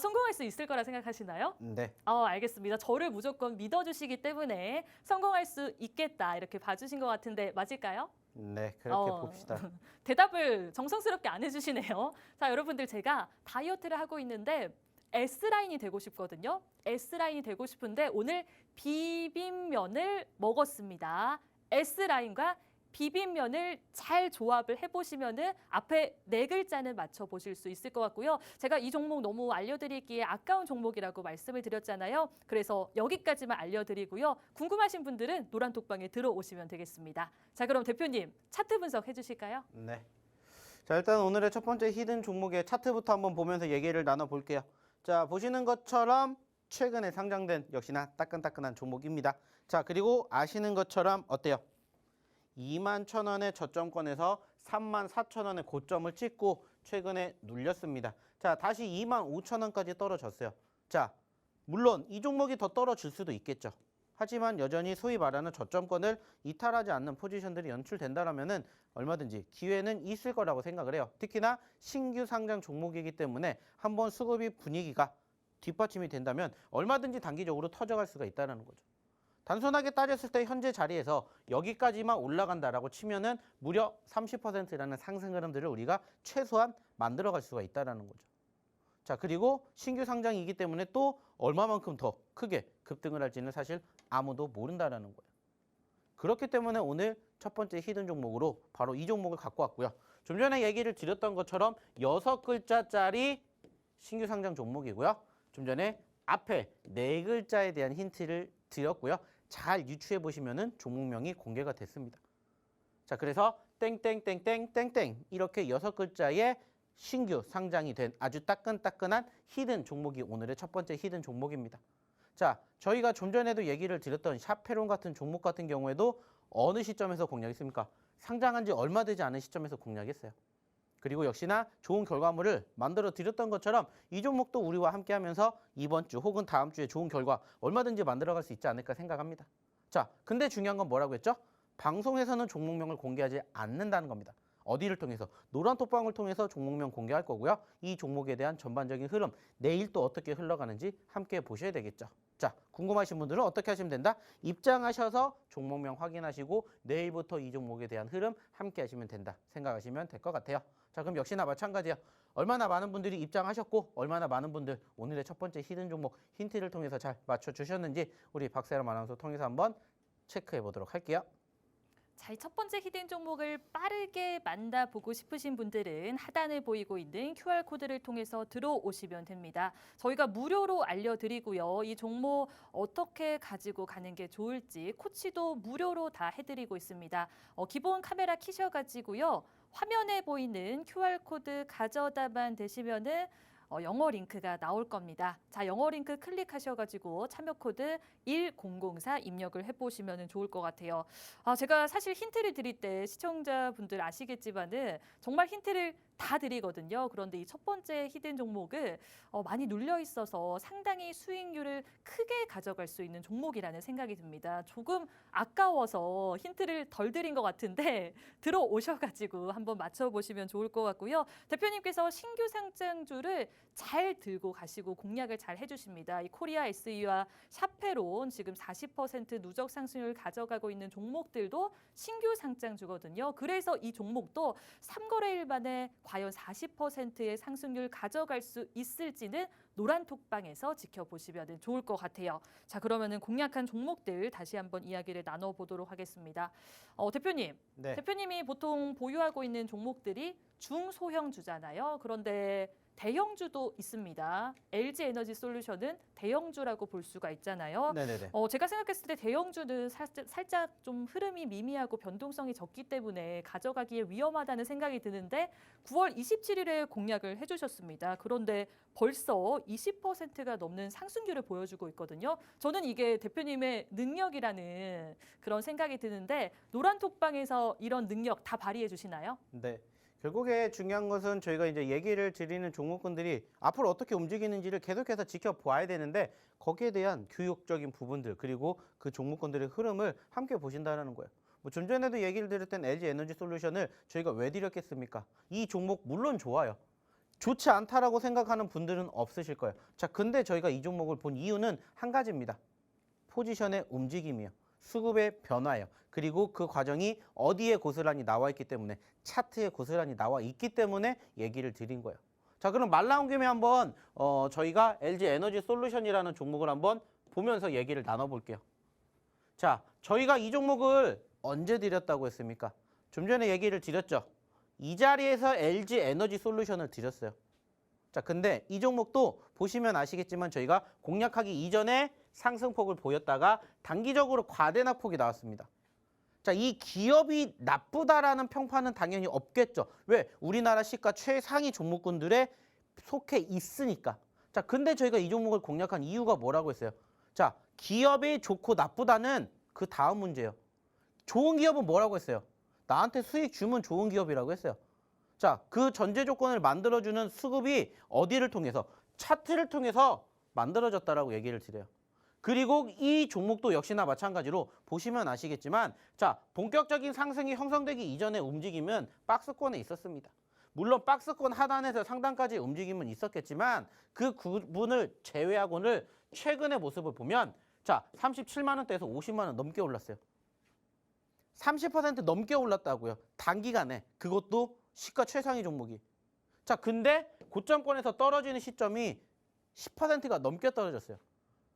A: 성공할 수 있을 거라 생각하시나요?
B: 네.
A: 알겠습니다. 저를 무조건 믿어주시기 때문에 성공할 수 있겠다 이렇게 봐주신 것 같은데 맞을까요?
B: 네. 그렇게 봅시다.
A: 대답을 정성스럽게 안 해주시네요. 자, 여러분들 제가 다이어트를 하고 있는데 S라인이 되고 싶거든요. S라인이 되고 싶은데 오늘 비빔면을 먹었습니다. S라인과 비빔면을 잘 조합을 해보시면은 앞에 4글자는 맞춰보실 수 있을 것 같고요. 제가 이 종목 너무 알려드리기에 아까운 종목이라고 말씀을 드렸잖아요. 그래서 여기까지만 알려드리고요. 궁금하신 분들은 노란톡방에 들어오시면 되겠습니다. 자, 그럼 대표님 차트 분석 해주실까요?
B: 네. 자, 일단 오늘의 첫 번째 히든 종목의 차트부터 한번 보면서 얘기를 나눠볼게요. 자, 보시는 것처럼 최근에 상장된 역시나 따끈따끈한 종목입니다. 자, 그리고 아시는 것처럼 어때요? 21,000원의 저점권에서 34,000원의 고점을 찍고 최근에 눌렸습니다. 자, 다시 25,000원까지 떨어졌어요. 자, 물론 이 종목이 더 떨어질 수도 있겠죠. 하지만 여전히 소위 말하는 저점권을 이탈하지 않는 포지션들이 연출된다라면은 얼마든지 기회는 있을 거라고 생각을 해요. 특히나 신규 상장 종목이기 때문에 한번 수급이 분위기가 뒷받침이 된다면 얼마든지 단기적으로 터져갈 수가 있다는 거죠. 단순하게 따졌을 때 현재 자리에서 여기까지만 올라간다라고 치면은 무려 30%라는 상승 흐름들을 우리가 최소한 만들어갈 수가 있다는 거죠. 자, 그리고 신규 상장이기 때문에 또 얼마만큼 더 크게 급등을 할지는 사실 아무도 모른다는 거예요. 그렇기 때문에 오늘 첫 번째 히든 종목으로 바로 이 종목을 갖고 왔고요. 좀 전에 얘기를 드렸던 것처럼 6글자짜리 신규 상장 종목이고요. 좀 전에 앞에 4글자에 대한 힌트를 드렸고요. 잘 유추해 보시면은 종목명이 공개가 됐습니다. 자, 그래서 땡땡땡땡땡땡 이렇게 6글자의 신규 상장이 된 아주 따끈따끈한 히든 종목이 오늘의 첫 번째 히든 종목입니다. 자, 저희가 좀 전에도 얘기를 드렸던 샤페론 같은 종목 같은 경우에도 어느 시점에서 공략했습니까? 상장한 지 얼마 되지 않은 시점에서 공략했어요. 그리고 역시나 좋은 결과물을 만들어 드렸던 것처럼 이 종목도 우리와 함께 하면서 이번 주 혹은 다음 주에 좋은 결과 얼마든지 만들어갈 수 있지 않을까 생각합니다. 자, 근데 중요한 건 뭐라고 했죠? 방송에서는 종목명을 공개하지 않는다는 겁니다. 어디를 통해서? 노란톡방을 통해서 종목명 공개할 거고요. 이 종목에 대한 전반적인 흐름, 내일 또 어떻게 흘러가는지 함께 보셔야 되겠죠. 자, 궁금하신 분들은 어떻게 하시면 된다? 입장하셔서 종목명 확인하시고 내일부터 이 종목에 대한 흐름 함께 하시면 된다 생각하시면 될 것 같아요. 자, 그럼 역시나 마찬가지야. 얼마나 많은 분들이 입장하셨고 얼마나 많은 분들 오늘의 첫 번째 히든 종목 힌트를 통해서 잘 맞춰주셨는지 우리 박세롬 아나운서 통해서 한번 체크해 보도록 할게요.
A: 자, 이 첫 번째 히든 종목을 빠르게 만나보고 싶으신 분들은 하단에 보이고 있는 QR코드를 통해서 들어오시면 됩니다. 저희가 무료로 알려드리고요. 이 종목 어떻게 가지고 가는 게 좋을지 코치도 무료로 다 해드리고 있습니다. 기본 카메라 키셔가지고요. 화면에 보이는 QR코드 가져다만 대시면은 영어 링크가 나올 겁니다. 자, 영어 링크 클릭하셔가지고 참여 코드 1004 입력을 해보시면 좋을 것 같아요. 제가 사실 힌트를 드릴 때 시청자분들 아시겠지만은 정말 힌트를 다 드리거든요. 그런데 이 첫 번째 히든 종목을 많이 눌려 있어서 상당히 수익률을 크게 가져갈 수 있는 종목이라는 생각이 듭니다. 조금 아까워서 힌트를 덜 드린 것 같은데 들어오셔가지고 한번 맞춰보시면 좋을 것 같고요. 대표님께서 신규 상장주를 잘 들고 가시고 공략을 잘 해주십니다. 이 코리아 SE와 샤페론 지금 40% 누적 상승률을 가져가고 있는 종목들도 신규 상장주거든요. 그래서 이 종목도 3거래일 만에 과연 40%의 상승률 가져갈 수 있을지는 노란톡방에서 지켜보시면 좋을 것 같아요. 자, 그러면은 공략한 종목들 다시 한번 이야기를 나눠보도록 하겠습니다. 대표님,
B: 네.
A: 대표님이 보통 보유하고 있는 종목들이 중소형주잖아요. 그런데 대형주도 있습니다. LG에너지솔루션은 대형주라고 볼 수가 있잖아요.
B: 네네네.
A: 제가 생각했을 때 대형주는 살짝 좀 흐름이 미미하고 변동성이 적기 때문에 가져가기에 위험하다는 생각이 드는데 9월 27일에 공략을 해주셨습니다. 그런데 벌써 20%가 넘는 상승률을 보여주고 있거든요. 저는 이게 대표님의 능력이라는 그런 생각이 드는데 노란톡방에서 이런 능력 다 발휘해 주시나요?
B: 네. 결국에 중요한 것은 저희가 이제 얘기를 드리는 종목군들이 앞으로 어떻게 움직이는지를 계속해서 지켜봐야 되는데 거기에 대한 교육적인 부분들 그리고 그 종목군들의 흐름을 함께 보신다는 거예요. 뭐 좀 전에도 얘기를 드렸던 LG에너지솔루션을 저희가 왜 드렸겠습니까? 이 종목 물론 좋아요. 좋지 않다라고 생각하는 분들은 없으실 거예요. 자, 근데 저희가 이 종목을 본 이유는 한 가지입니다. 포지션의 움직임이요. 수급의 변화예요. 그리고 그 과정이 어디에 고스란히 나와 있기 때문에 차트에 고스란히 나와 있기 때문에 얘기를 드린 거예요. 자, 그럼 말 나온 김에 한번 저희가 LG에너지솔루션이라는 종목을 한번 보면서 얘기를 나눠볼게요. 자, 저희가 이 종목을 언제 드렸다고 했습니까? 좀 전에 얘기를 드렸죠. 이 자리에서 LG에너지솔루션을 드렸어요. 자, 근데 이 종목도 보시면 아시겠지만 저희가 공략하기 이전에 상승폭을 보였다가 단기적으로 과대 낙폭이 나왔습니다. 자, 이 기업이 나쁘다라는 평판은 당연히 없겠죠. 왜? 우리나라 시가 최상위 종목군들에 속해 있으니까. 자, 근데 저희가 이 종목을 공략한 이유가 뭐라고 했어요? 자, 기업이 좋고 나쁘다는 그 다음 문제예요. 좋은 기업은 뭐라고 했어요? 나한테 수익 주면 좋은 기업이라고 했어요. 자, 그 전제 조건을 만들어주는 수급이 어디를 통해서? 차트를 통해서 만들어졌다라고 얘기를 드려요. 그리고 이 종목도 역시나 마찬가지로 보시면 아시겠지만 자, 본격적인 상승이 형성되기 이전의 움직임은 박스권에 있었습니다. 물론 박스권 하단에서 상단까지 움직임은 있었겠지만 그 부분을 제외하고는 최근의 모습을 보면 자, 37만 원대에서 50만 원 넘게 올랐어요. 30% 넘게 올랐다고요. 단기간에. 그것도 시가 최상위 종목이. 자, 근데 고점권에서 떨어지는 시점이 10%가 넘게 떨어졌어요.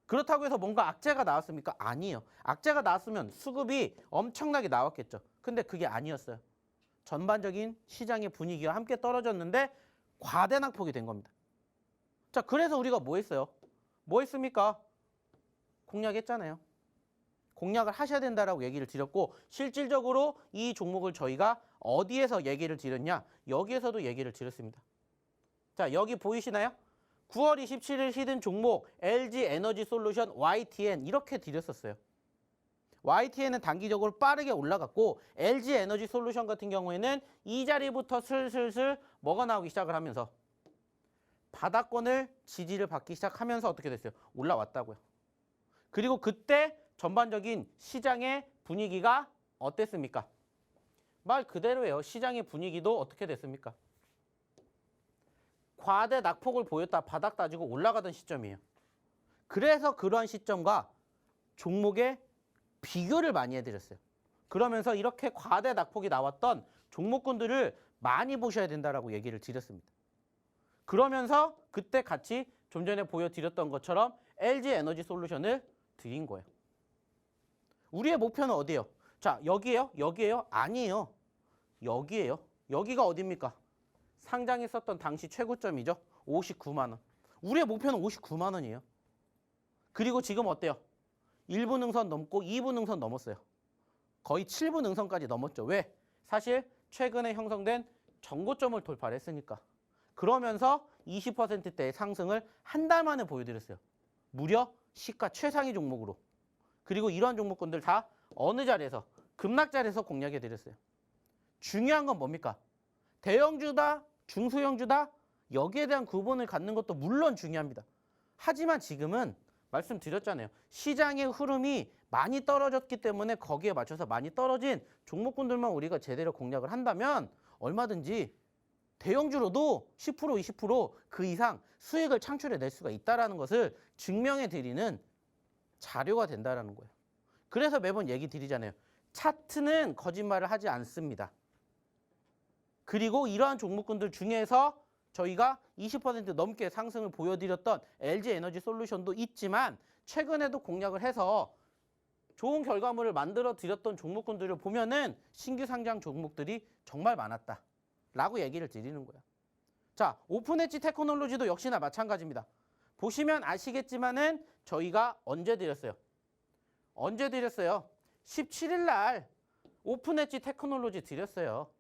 B: 그렇다고 해서 뭔가 악재가 나왔습니까? 아니에요. 악재가 나왔으면 수급이 엄청나게 나왔겠죠. 근데 그게 아니었어요. 전반적인 시장의 분위기와 함께 떨어졌는데 과대 낙폭이 된 겁니다. 자, 그래서 우리가 뭐 했어요? 뭐 했습니까? 공략했잖아요. 공략을 하셔야 된다라고 얘기를 드렸고 실질적으로 이 종목을 저희가 어디에서 얘기를 드렸냐? 여기에서도 얘기를 드렸습니다. 자, 여기 보이시나요? 9월 27일 히든 종목 LG에너지솔루션 YTN 이렇게 드렸었어요. YTN은 단기적으로 빠르게 올라갔고 LG에너지솔루션 같은 경우에는 이 자리부터 슬슬슬 먹어 나오기 시작을 하면서 바닥권을 지지를 받기 시작하면서 어떻게 됐어요? 올라왔다고요. 그리고 그때 전반적인 시장의 분위기가 어땠습니까? 말 그대로예요. 시장의 분위기도 어떻게 됐습니까? 과대 낙폭을 보였다 바닥 따지고 올라가던 시점이에요. 그래서 그러한 시점과 종목의 비교를 많이 해드렸어요. 그러면서 이렇게 과대 낙폭이 나왔던 종목군들을 많이 보셔야 된다라고 얘기를 드렸습니다. 그러면서 그때 같이 좀 전에 보여드렸던 것처럼 LG 에너지 솔루션을 드린 거예요. 우리의 목표는 어디예요? 자, 여기예요? 여기예요? 아니에요. 여기예요. 여기가 어디입니까? 상장했었던 당시 최고점이죠. 59만 원. 우리의 목표는 59만 원이에요. 그리고 지금 어때요? 1부 능선 넘고 2부 능선 넘었어요. 거의 7부 능선까지 넘었죠. 왜? 사실 최근에 형성된 전고점을 돌파를 했으니까. 그러면서 20%대의 상승을 한 달 만에 보여드렸어요. 무려 시가 최상위 종목으로. 그리고 이러한 종목군들 다 어느 자리에서 급락 자리에서 공략해드렸어요. 중요한 건 뭡니까? 대형주다, 중소형주다, 여기에 대한 구분을 갖는 것도 물론 중요합니다. 하지만 지금은 말씀드렸잖아요. 시장의 흐름이 많이 떨어졌기 때문에 거기에 맞춰서 많이 떨어진 종목군들만 우리가 제대로 공략을 한다면 얼마든지 대형주로도 10%, 20%그 이상 수익을 창출해낼 수가 있다는 것을 증명해 드리는 자료가 된다는 거예요. 그래서 매번 얘기 드리잖아요. 차트는 거짓말을 하지 않습니다. 그리고 이러한 종목군들 중에서 저희가 20% 넘게 상승을 보여드렸던 LG 에너지 솔루션도 있지만 최근에도 공략을 해서 좋은 결과물을 만들어 드렸던 종목군들을 보면은 신규 상장 종목들이 정말 많았다라고 얘기를 드리는 거예요. 자, 오픈 엣지 테크놀로지도 역시나 마찬가지입니다. 보시면 아시겠지만은 저희가 언제 드렸어요? 17일 날 오픈 엣지 테크놀로지 드렸어요.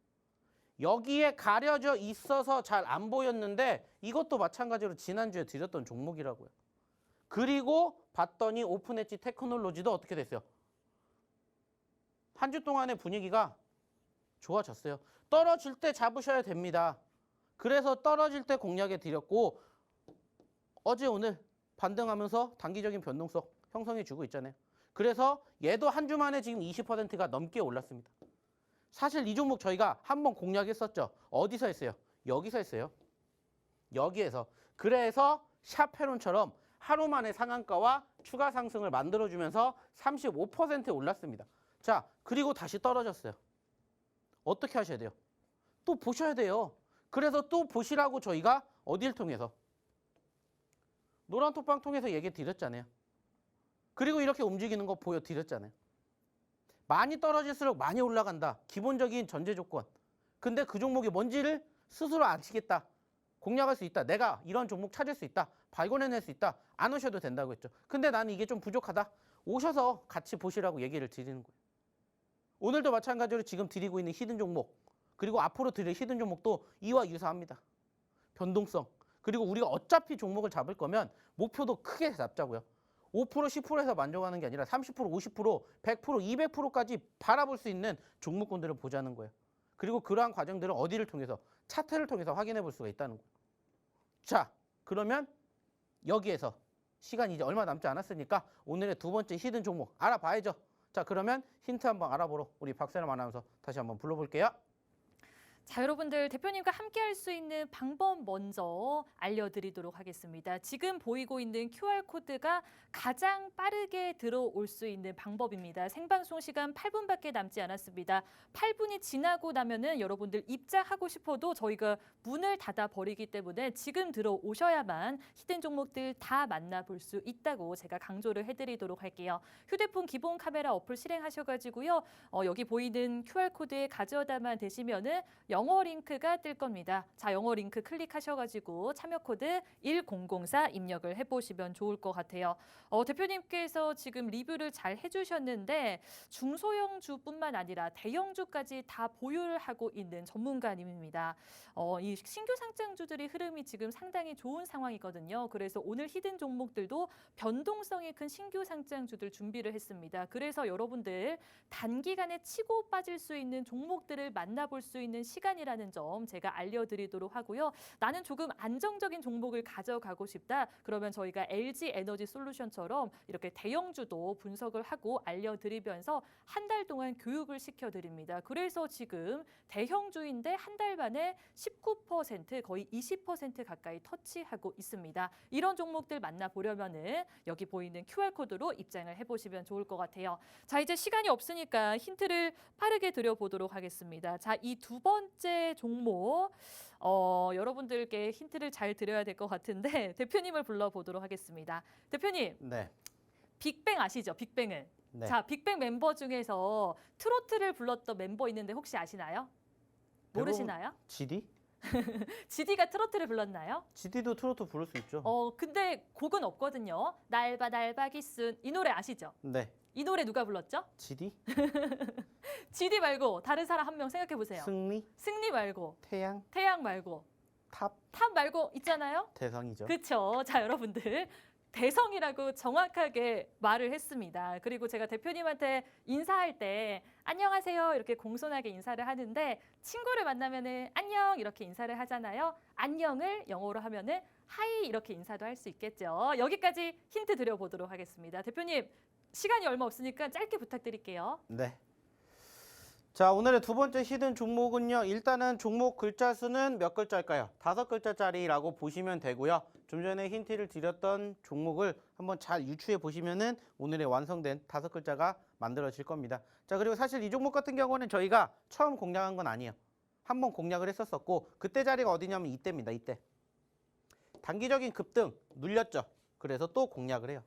B: 여기에 가려져 있어서 잘 안 보였는데 이것도 마찬가지로 지난주에 드렸던 종목이라고요. 그리고 봤더니 오픈 엣지 테크놀로지도 어떻게 됐어요? 한 주 동안의 분위기가 좋아졌어요. 떨어질 때 잡으셔야 됩니다. 그래서 떨어질 때 공략해 드렸고 어제 오늘 반등하면서 단기적인 변동성 형성해 주고 있잖아요. 그래서 얘도 한 주 만에 지금 20%가 넘게 올랐습니다. 사실 이 종목 저희가 한번 공략했었죠. 어디서 했어요? 여기서 했어요. 여기에서. 그래서 샤페론처럼 하루 만에 상한가와 추가 상승을 만들어주면서 35% 올랐습니다. 자, 그리고 다시 떨어졌어요. 어떻게 하셔야 돼요? 또 보셔야 돼요. 그래서 또 보시라고 저희가 어디를 통해서? 노란톡방 통해서 얘기 드렸잖아요. 그리고 이렇게 움직이는 거 보여드렸잖아요. 많이 떨어질수록 많이 올라간다. 기본적인 전제 조건. 근데 그 종목이 뭔지를 스스로 아시겠다. 공략할 수 있다. 내가 이런 종목 찾을 수 있다. 발견해낼 수 있다. 안 오셔도 된다고 했죠. 근데 나는 이게 좀 부족하다. 오셔서 같이 보시라고 얘기를 드리는 거예요. 오늘도 마찬가지로 지금 드리고 있는 히든 종목 그리고 앞으로 드릴 히든 종목도 이와 유사합니다. 변동성. 그리고 우리가 어차피 종목을 잡을 거면 목표도 크게 잡자고요. 5%, 10%에서 만족하는 게 아니라 30%, 50%, 100%, 200%까지 바라볼 수 있는 종목군들을 보자는 거예요. 그리고 그러한 과정들을 어디를 통해서? 차트를 통해서 확인해 볼 수가 있다는 거예요. 자, 그러면 여기에서 시간이 이제 얼마 남지 않았으니까 오늘의 두 번째 히든 종목 알아봐야죠. 자, 그러면 힌트 한번 알아보러 우리 박세람 아나운서 다시 한번 불러볼게요.
A: 자, 여러분들 대표님과 함께 할 수 있는 방법 먼저 알려드리도록 하겠습니다. 지금 보이고 있는 QR코드가 가장 빠르게 들어올 수 있는 방법입니다. 생방송 시간 8분밖에 남지 않았습니다. 8분이 지나고 나면은 여러분들 입장하고 싶어도 저희가 문을 닫아 버리기 때문에 지금 들어오셔야만 히든 종목들 다 만나볼 수 있다고 제가 강조를 해드리도록 할게요. 휴대폰 기본 카메라 어플 실행하셔가지고요. 여기 보이는 QR코드에 가져다만 되시면은 영어 링크가 뜰 겁니다. 자, 영어 링크 클릭하셔가지고 참여 코드 1004 입력을 해보시면 좋을 것 같아요. 대표님께서 지금 리뷰를 잘 해주셨는데 중소형주뿐만 아니라 대형주까지 다 보유를 하고 있는 전문가님입니다. 이 신규 상장주들의 흐름이 지금 상당히 좋은 상황이거든요. 그래서 오늘 히든 종목들도 변동성이 큰 신규 상장주들 준비를 했습니다. 그래서 여러분들 단기간에 치고 빠질 수 있는 종목들을 만나볼 수 있는 시간이라는 점 제가 알려드리도록 하고요. 나는 조금 안정적인 종목을 가져가고 싶다. 그러면 저희가 LG 에너지 솔루션처럼 이렇게 대형주도 분석을 하고 알려드리면서 한 달 동안 교육을 시켜드립니다. 그래서 지금 대형주인데 한 달 만에 19% 거의 20% 가까이 터치하고 있습니다. 이런 종목들 만나보려면은 여기 보이는 QR코드로 입장을 해보시면 좋을 것 같아요. 자, 이제 시간이 없으니까 힌트를 빠르게 드려보도록 하겠습니다. 자, 이 두 번째 번째 종목 여러분들께 힌트를 잘 드려야 될 것 같은데 대표님을 불러보도록 하겠습니다. 대표님,
B: 네.
A: 빅뱅 아시죠? 빅뱅은.
B: 네.
A: 자, 빅뱅 멤버 중에서 트로트를 불렀던 멤버 있는데 혹시 아시나요? 모르시나요?
B: GD?
A: GD가 트로트를 불렀나요?
B: GD도 트로트 부를 수 있죠.
A: 근데 곡은 없거든요. 날바 날바 기순 이 노래 아시죠?
B: 네.
A: 이 노래 누가 불렀죠?
B: GD?
A: GD 말고 다른 사람 한 명 생각해 보세요.
B: 승리?
A: 승리 말고,
B: 태양?
A: 태양 말고,
B: 탑?
A: 탑 말고 있잖아요.
B: 대성이죠.
A: 그렇죠. 자, 여러분들 대성이라고 정확하게 말을 했습니다. 그리고 제가 대표님한테 인사할 때 안녕하세요 이렇게 공손하게 인사를 하는데 친구를 만나면은 안녕 이렇게 인사를 하잖아요. 안녕을 영어로 하면은 하이 이렇게 인사도 할 수 있겠죠. 여기까지 힌트 드려보도록 하겠습니다. 대표님 시간이 얼마 없으니까 짧게 부탁드릴게요.
B: 네. 자, 오늘의 두 번째 히든 종목은요. 일단은 종목 글자 수는 몇 글자일까요? 5글자짜리라고 보시면 되고요. 좀 전에 힌트를 드렸던 종목을 한번 잘 유추해 보시면은 오늘의 완성된 5글자가 만들어질 겁니다. 자, 그리고 사실 이 종목 같은 경우는 저희가 처음 공략한 건 아니에요. 한번 공략을 했었었고 그때 자리가 어디냐면 이때입니다. 이때. 단기적인 급등 눌렸죠. 그래서 또 공략을 해요.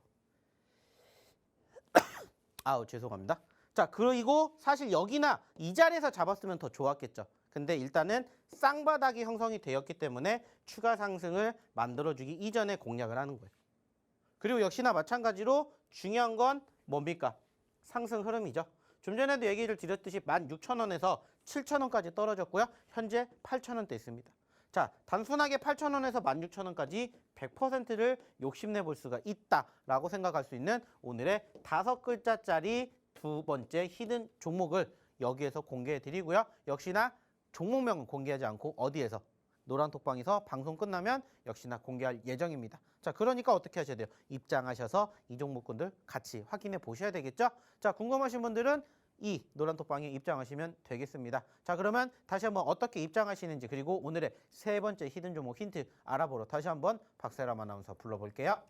B: 아우, 죄송합니다. 자, 그리고 사실 여기나 이 자리에서 잡았으면 더 좋았겠죠. 근데 일단은 쌍바닥이 형성이 되었기 때문에 추가 상승을 만들어주기 이전에 공략을 하는 거예요. 그리고 역시나 마찬가지로 중요한 건 뭡니까? 상승 흐름이죠. 좀 전에도 얘기를 드렸듯이 16,000원에서 7,000원까지 떨어졌고요. 현재 8,000원대 있습니다. 자, 단순하게 8,000원에서 16,000원까지 100%를 욕심내 볼 수가 있다라고 생각할 수 있는 오늘의 5글자짜리 두 번째 히든 종목을 여기에서 공개해 드리고요. 역시나 종목명은 공개하지 않고 어디에서? 노란톡방에서 방송 끝나면 역시나 공개할 예정입니다. 자, 그러니까 어떻게 하셔야 돼요? 입장하셔서 이 종목군들 같이 확인해 보셔야 되겠죠? 자, 궁금하신 분들은 이 노란톡방에 입장하시면 되겠습니다. 자, 그러면 다시 한번 어떻게 입장하시는지 그리고 오늘의 세 번째 히든 종목 힌트 알아보러 다시 한번 박세람 아나운서 불러볼게요.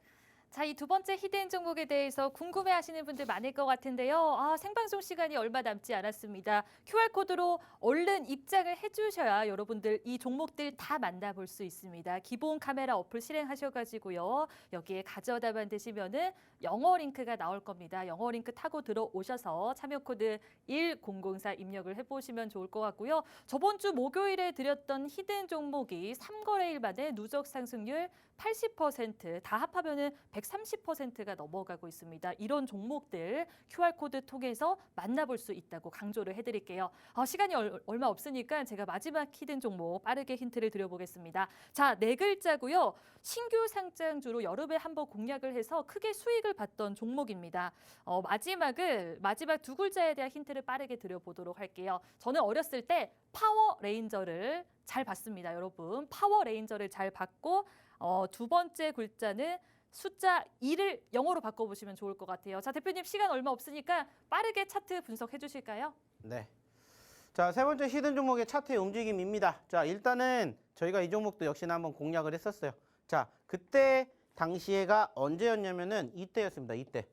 A: 자, 이 두 번째 히든 종목에 대해서 궁금해하시는 분들 많을 것 같은데요. 생방송 시간이 얼마 남지 않았습니다. QR코드로 얼른 입장을 해주셔야 여러분들 이 종목들 다 만나볼 수 있습니다. 기본 카메라 어플 실행하셔가지고요. 여기에 가져다 만드시면은 영어 링크가 나올 겁니다. 영어 링크 타고 들어오셔서 참여 코드 1004 입력을 해보시면 좋을 것 같고요. 저번 주 목요일에 드렸던 히든 종목이 3거래일 만에 누적 상승률 80%, 다 합하면은 130%가 넘어가고 있습니다. 이런 종목들 QR코드 통해서 만나볼 수 있다고 강조를 해드릴게요. 시간이 얼마 없으니까 제가 마지막 히든 종목 빠르게 힌트를 드려보겠습니다. 자, 4글자고요. 신규 상장주로 여름에 한번 공략을 해서 크게 수익을 봤던 종목입니다. 마지막 두 글자에 대한 힌트를 빠르게 드려보도록 할게요. 저는 어렸을 때 파워레인저를 잘 봤습니다, 여러분. 파워레인저를 잘 봤고 두 번째 글자는 숫자 2를 영어로 바꿔보시면 좋을 것 같아요. 자, 대표님 시간 얼마 없으니까 빠르게 차트 분석해 주실까요?
B: 네. 자, 세 번째 히든 종목의 차트의 움직임입니다. 자, 일단은 저희가 이 종목도 역시나 한번 공략을 했었어요. 자, 그때 당시에가 언제였냐면은 이때였습니다. 이때.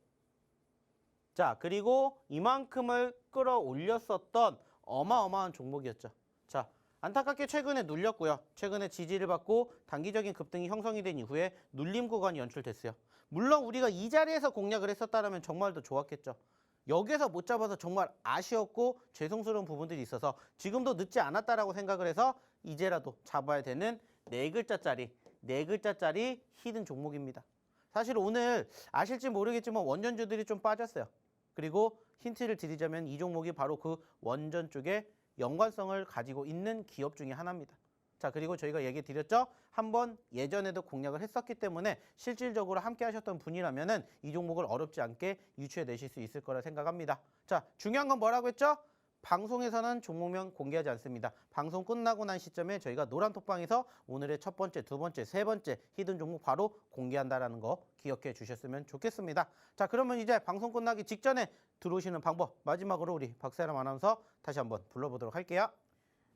B: 자, 그리고 이만큼을 끌어올렸었던 어마어마한 종목이었죠. 자, 안타깝게 최근에 눌렸고요. 최근에 지지를 받고 단기적인 급등이 형성이 된 이후에 눌림 구간이 연출됐어요. 물론 우리가 이 자리에서 공략을 했었다면 정말 더 좋았겠죠. 여기서 못 잡아서 정말 아쉬웠고 죄송스러운 부분들이 있어서 지금도 늦지 않았다라고 생각을 해서 이제라도 잡아야 되는 4글자짜리 히든 종목입니다. 사실 오늘 아실지 모르겠지만 원전주들이 좀 빠졌어요. 그리고 힌트를 드리자면 이 종목이 바로 그 원전 쪽에 연관성을 가지고 있는 기업 중에 하나입니다. 자, 그리고 저희가 얘기 드렸죠? 한번 예전에도 공략을 했었기 때문에 실질적으로 함께 하셨던 분이라면은 이 종목을 어렵지 않게 유추해 내실 수 있을 거라 생각합니다. 자, 중요한 건 뭐라고 했죠? 방송에서는 종목명 공개하지 않습니다. 방송 끝나고 난 시점에 저희가 노란톡방에서 오늘의 첫 번째, 두 번째, 세 번째 히든 종목 바로 공개한다라는 거 기억해 주셨으면 좋겠습니다. 자, 그러면 이제 방송 끝나기 직전에 들어오시는 방법 마지막으로 우리 박세람 아나운서 다시 한번 불러보도록 할게요.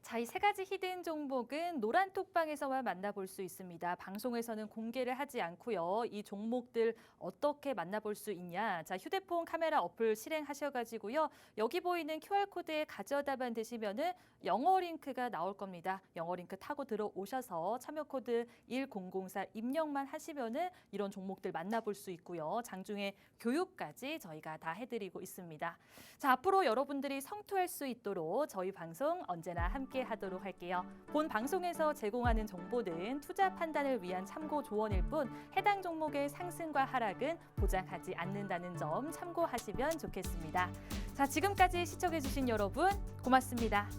A: 자, 이 세 가지 히든 종목은 노란톡방에서만 만나볼 수 있습니다. 방송에서는 공개를 하지 않고요. 이 종목들 어떻게 만나볼 수 있냐? 자, 휴대폰 카메라 어플 실행하셔가지고요. 여기 보이는 QR코드에 가져다만 드시면은 영어 링크가 나올 겁니다. 영어 링크 타고 들어오셔서 참여 코드 1004 입력만 하시면은 이런 종목들 만나볼 수 있고요. 장중에 교육까지 저희가 다 해드리고 있습니다. 자, 앞으로 여러분들이 성투할 수 있도록 저희 방송 언제나 함께 하도록 할게요. 본 방송에서 제공하는 정보는 투자 판단을 위한 참고 조언일 뿐 해당 종목의 상승과 하락은 보장하지 않는다는 점 참고하시면 좋겠습니다. 자, 지금까지 시청해주신 여러분 고맙습니다.